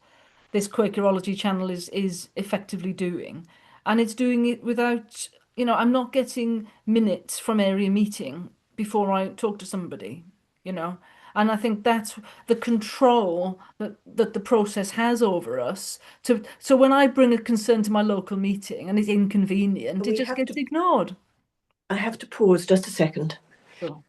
Quakerology channel is effectively doing. And it's doing it without, I'm not getting minutes from area meeting before I talk to somebody, you know. And I think that's the control that the process has over us. So when I bring a concern to my local meeting and it's inconvenient, it We just have gets to, ignored. I have to pause just a second. So.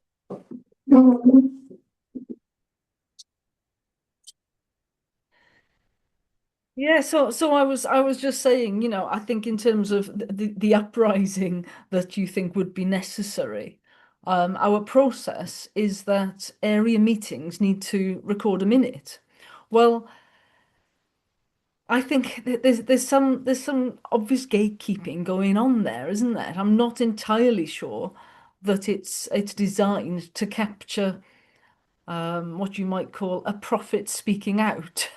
Yeah, so I was just saying, I think in terms of the uprising that you think would be necessary, our process is that area meetings need to record a minute. Well, I think there's some obvious gatekeeping going on there, isn't there? I'm not entirely sure that it's designed to capture what you might call a prophet speaking out.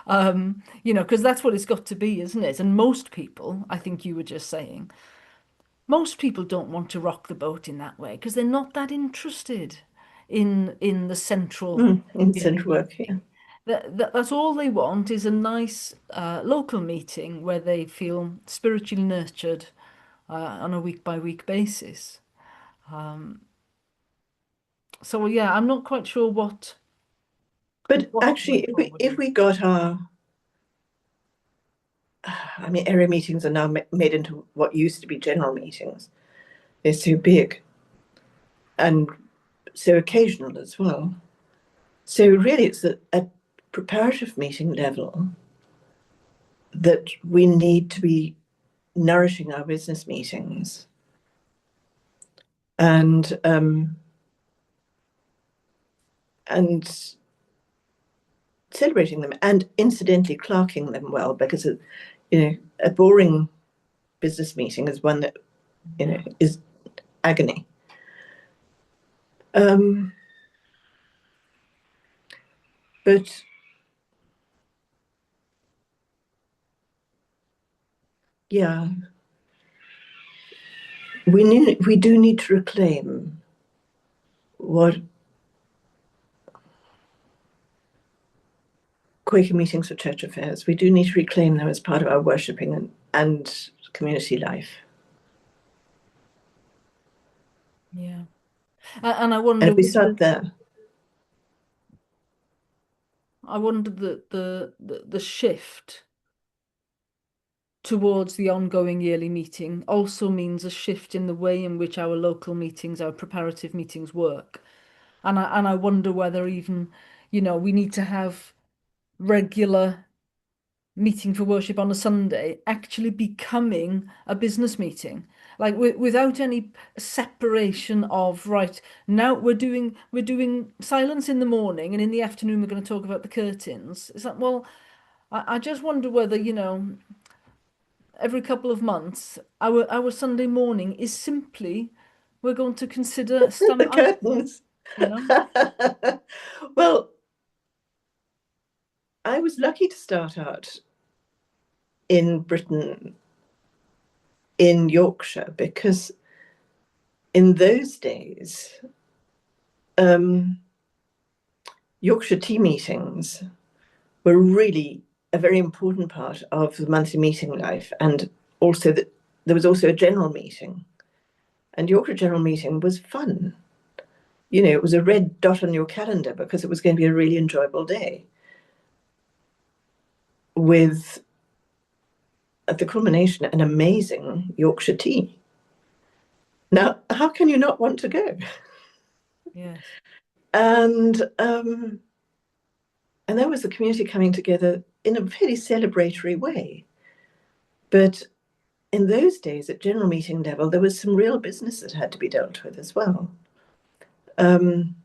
Because that's what it's got to be, isn't it? And most people, I think you were just saying, most people don't want to rock the boat in that way because they're not that interested in the central In yearly central work, yeah. meeting. That's all they want is a nice local meeting where they feel spiritually nurtured on a week by week basis. So yeah, I'm not quite sure But what the way actually, forward if is. we got our, I mean, area meetings are now made into what used to be general meetings. They're so big and so occasional as well. So really, it's at preparative meeting level that we need to be nourishing our business meetings and and celebrating them, and incidentally clerking them well, because a boring business meeting is one that Yeah. is agony. Um, but yeah, we do need to reclaim what Quaker meetings for church affairs. We do need to reclaim them as part of our worshipping and community life. Yeah. And And if we start there, I wonder the shift towards the ongoing yearly meeting also means a shift in the way in which our local meetings, our preparative meetings work. And I wonder whether even, we need to have regular meeting for worship on a Sunday actually becoming a business meeting. Like without any separation of right now we're doing silence in the morning and in the afternoon we're going to talk about the curtains. Is that well, I just wonder whether, every couple of months, our Sunday morning is simply we're going to consider some the curtains. you know. Well, I was lucky to start out in Britain, in Yorkshire, because in those days, um, Yorkshire tea meetings were really a very important part of the monthly meeting life, and also that there was also a general meeting, and Yorkshire general meeting was fun. It was a red dot on your calendar because it was going to be a really enjoyable day with, at the culmination, an amazing Yorkshire tea. Now, how can you not want to go? Yes. And and that was the community coming together in a very celebratory way. But in those days, at general meeting level, there was some real business that had to be dealt with as well. Um,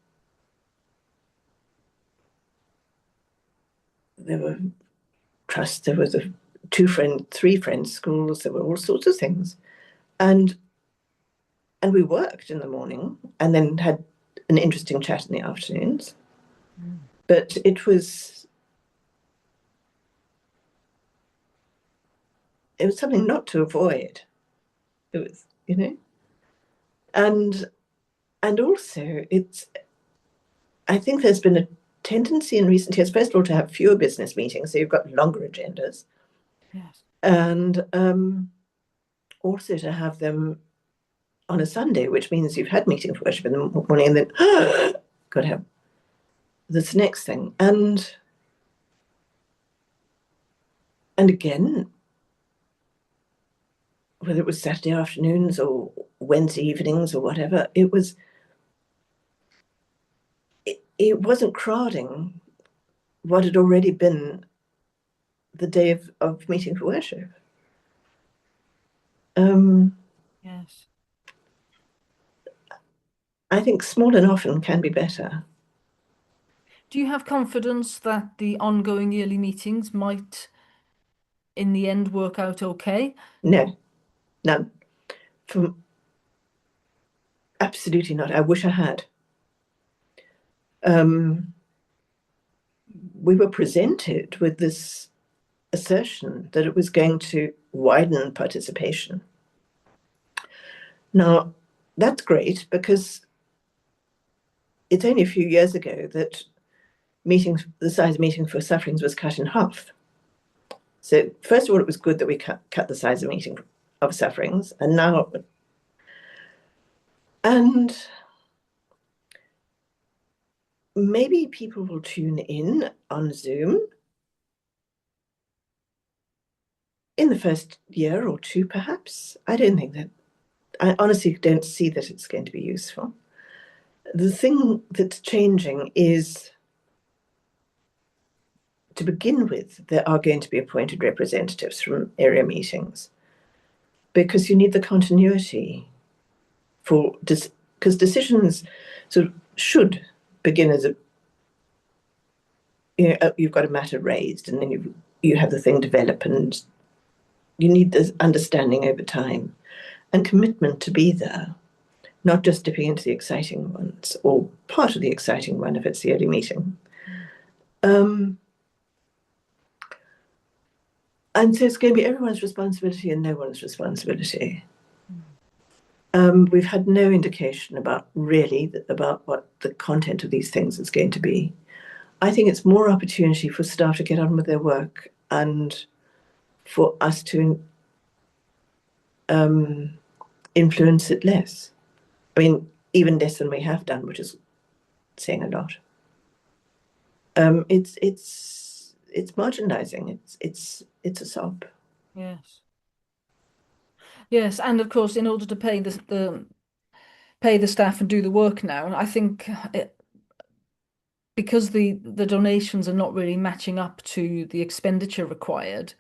there were trusts, there was three friends schools, there were all sorts of things, and we worked in the morning, and then had an interesting chat in the afternoons. Mm. But it was something not to avoid. It was, and also I think there's been a tendency in recent years, first of all, to have fewer business meetings, so you've got longer agendas, Yes. and also to have them on a Sunday, which means you've had meeting for worship in the morning, and then got to have this next thing, and again, whether it was Saturday afternoons or Wednesday evenings or whatever, it wasn't crowding what had already been the day of meeting for worship. Yes. I think small and often can be better. Do you have confidence that the ongoing yearly meetings might, in the end, work out okay? No, none. From absolutely not. I wish I had. We were presented with this assertion that it was going to widen participation. Now, that's great because it's only a few years ago that the size of meeting for sufferings was cut in half. So first of all, it was good that we cut the size of meeting of sufferings, and maybe people will tune in on Zoom in the first year or two, perhaps. I honestly don't see that it's going to be useful. The thing that's changing is, to begin with, there are going to be appointed representatives from area meetings because you need the continuity because decisions sort of should begin as you've got a matter raised and then you have the thing develop, and you need this understanding over time and commitment to be there, not just dipping into the exciting ones or part of the exciting one if it's the early meeting. And so it's going to be everyone's responsibility and no one's responsibility. We've had no indication about what the content of these things is going to be. I think it's more opportunity for staff to get on with their work and for us to influence it less. I mean, even less than we have done, which is saying a lot. It's marginalising. It's a sob. Yes. Yes, and of course, in order to pay the staff and do the work now, I think because the donations are not really matching up to the expenditure required,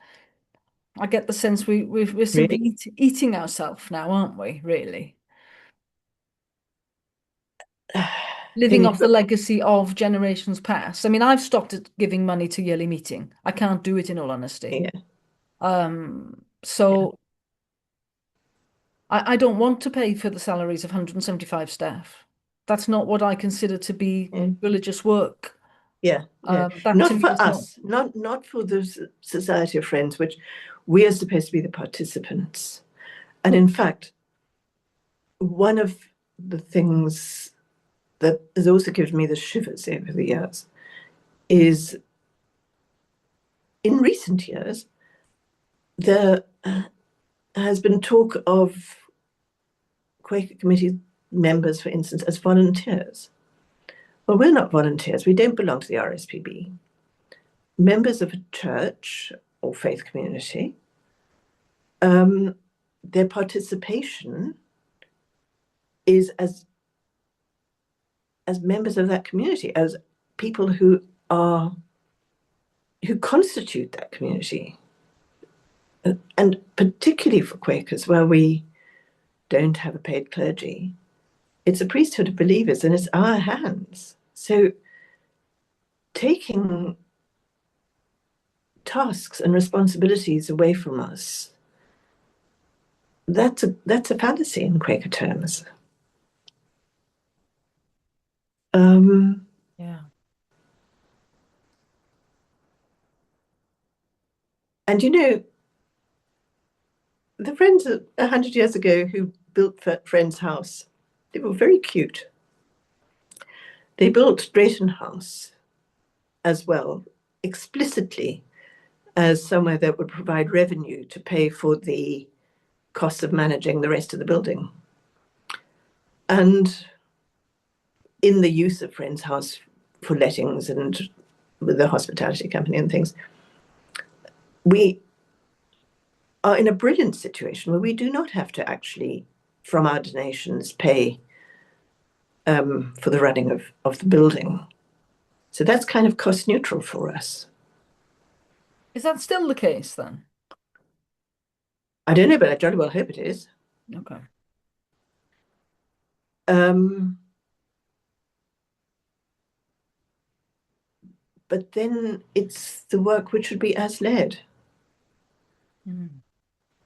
I get the sense we're simply Really. eating ourselves now, aren't we? Really, living Then off you've the got, legacy of generations past. I mean, I've stopped giving money to yearly meeting. I can't do it in all honesty. yeah, yeah, So I don't want to pay for the salaries of 175 staff. That's not what I consider to be yeah. religious work. Yeah, no, That to not me for is not. us, not for the Society of Friends, which we are supposed to be the participants. And in fact, one of the things that has also given me the shivers over the years is, in recent years, there has been talk of Quaker Committee members, for instance, as volunteers. Well, we're not volunteers. We don't belong to the RSPB. Members of a church or faith community, their participation is as members of that community, as people who constitute that community. And particularly for Quakers, where we don't have a paid clergy, it's a priesthood of believers and it's our hands. So taking tasks and responsibilities away from us, that's a fallacy in Quaker terms. And you know, the friends 100 years ago who built Friend's house, they were very cute. They built Drayton House as well, explicitly as somewhere that would provide revenue to pay for the costs of managing the rest of the building. And in the use of Friend's House for lettings and with the hospitality company and things, we are in a brilliant situation where we do not have to actually, from our donations, pay for the running of the building. So that's kind of cost neutral for us. Is that still the case then? I don't know, but I jolly well hope it is. Okay. Um, but then it's the work which would be as led. Mm.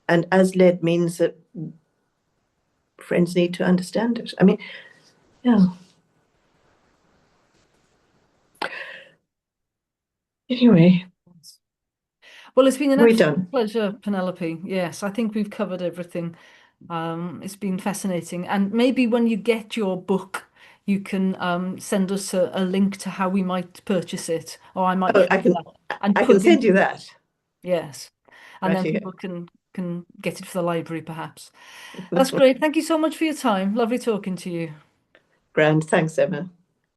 And as led means that friends need to understand it. I mean, yeah. Anyway, Well, it's been an we're absolute done. pleasure, Penelope. Yes, I think we've covered everything. It's been fascinating. And maybe when you get your book, you can send us a link to how we might purchase it, or I might Oh, find that and I put can it send you into, that yes. And right then here. people can get it for the library, perhaps. That's great. Thank you so much for your time. Lovely talking to you. Grand. Thanks, Emma.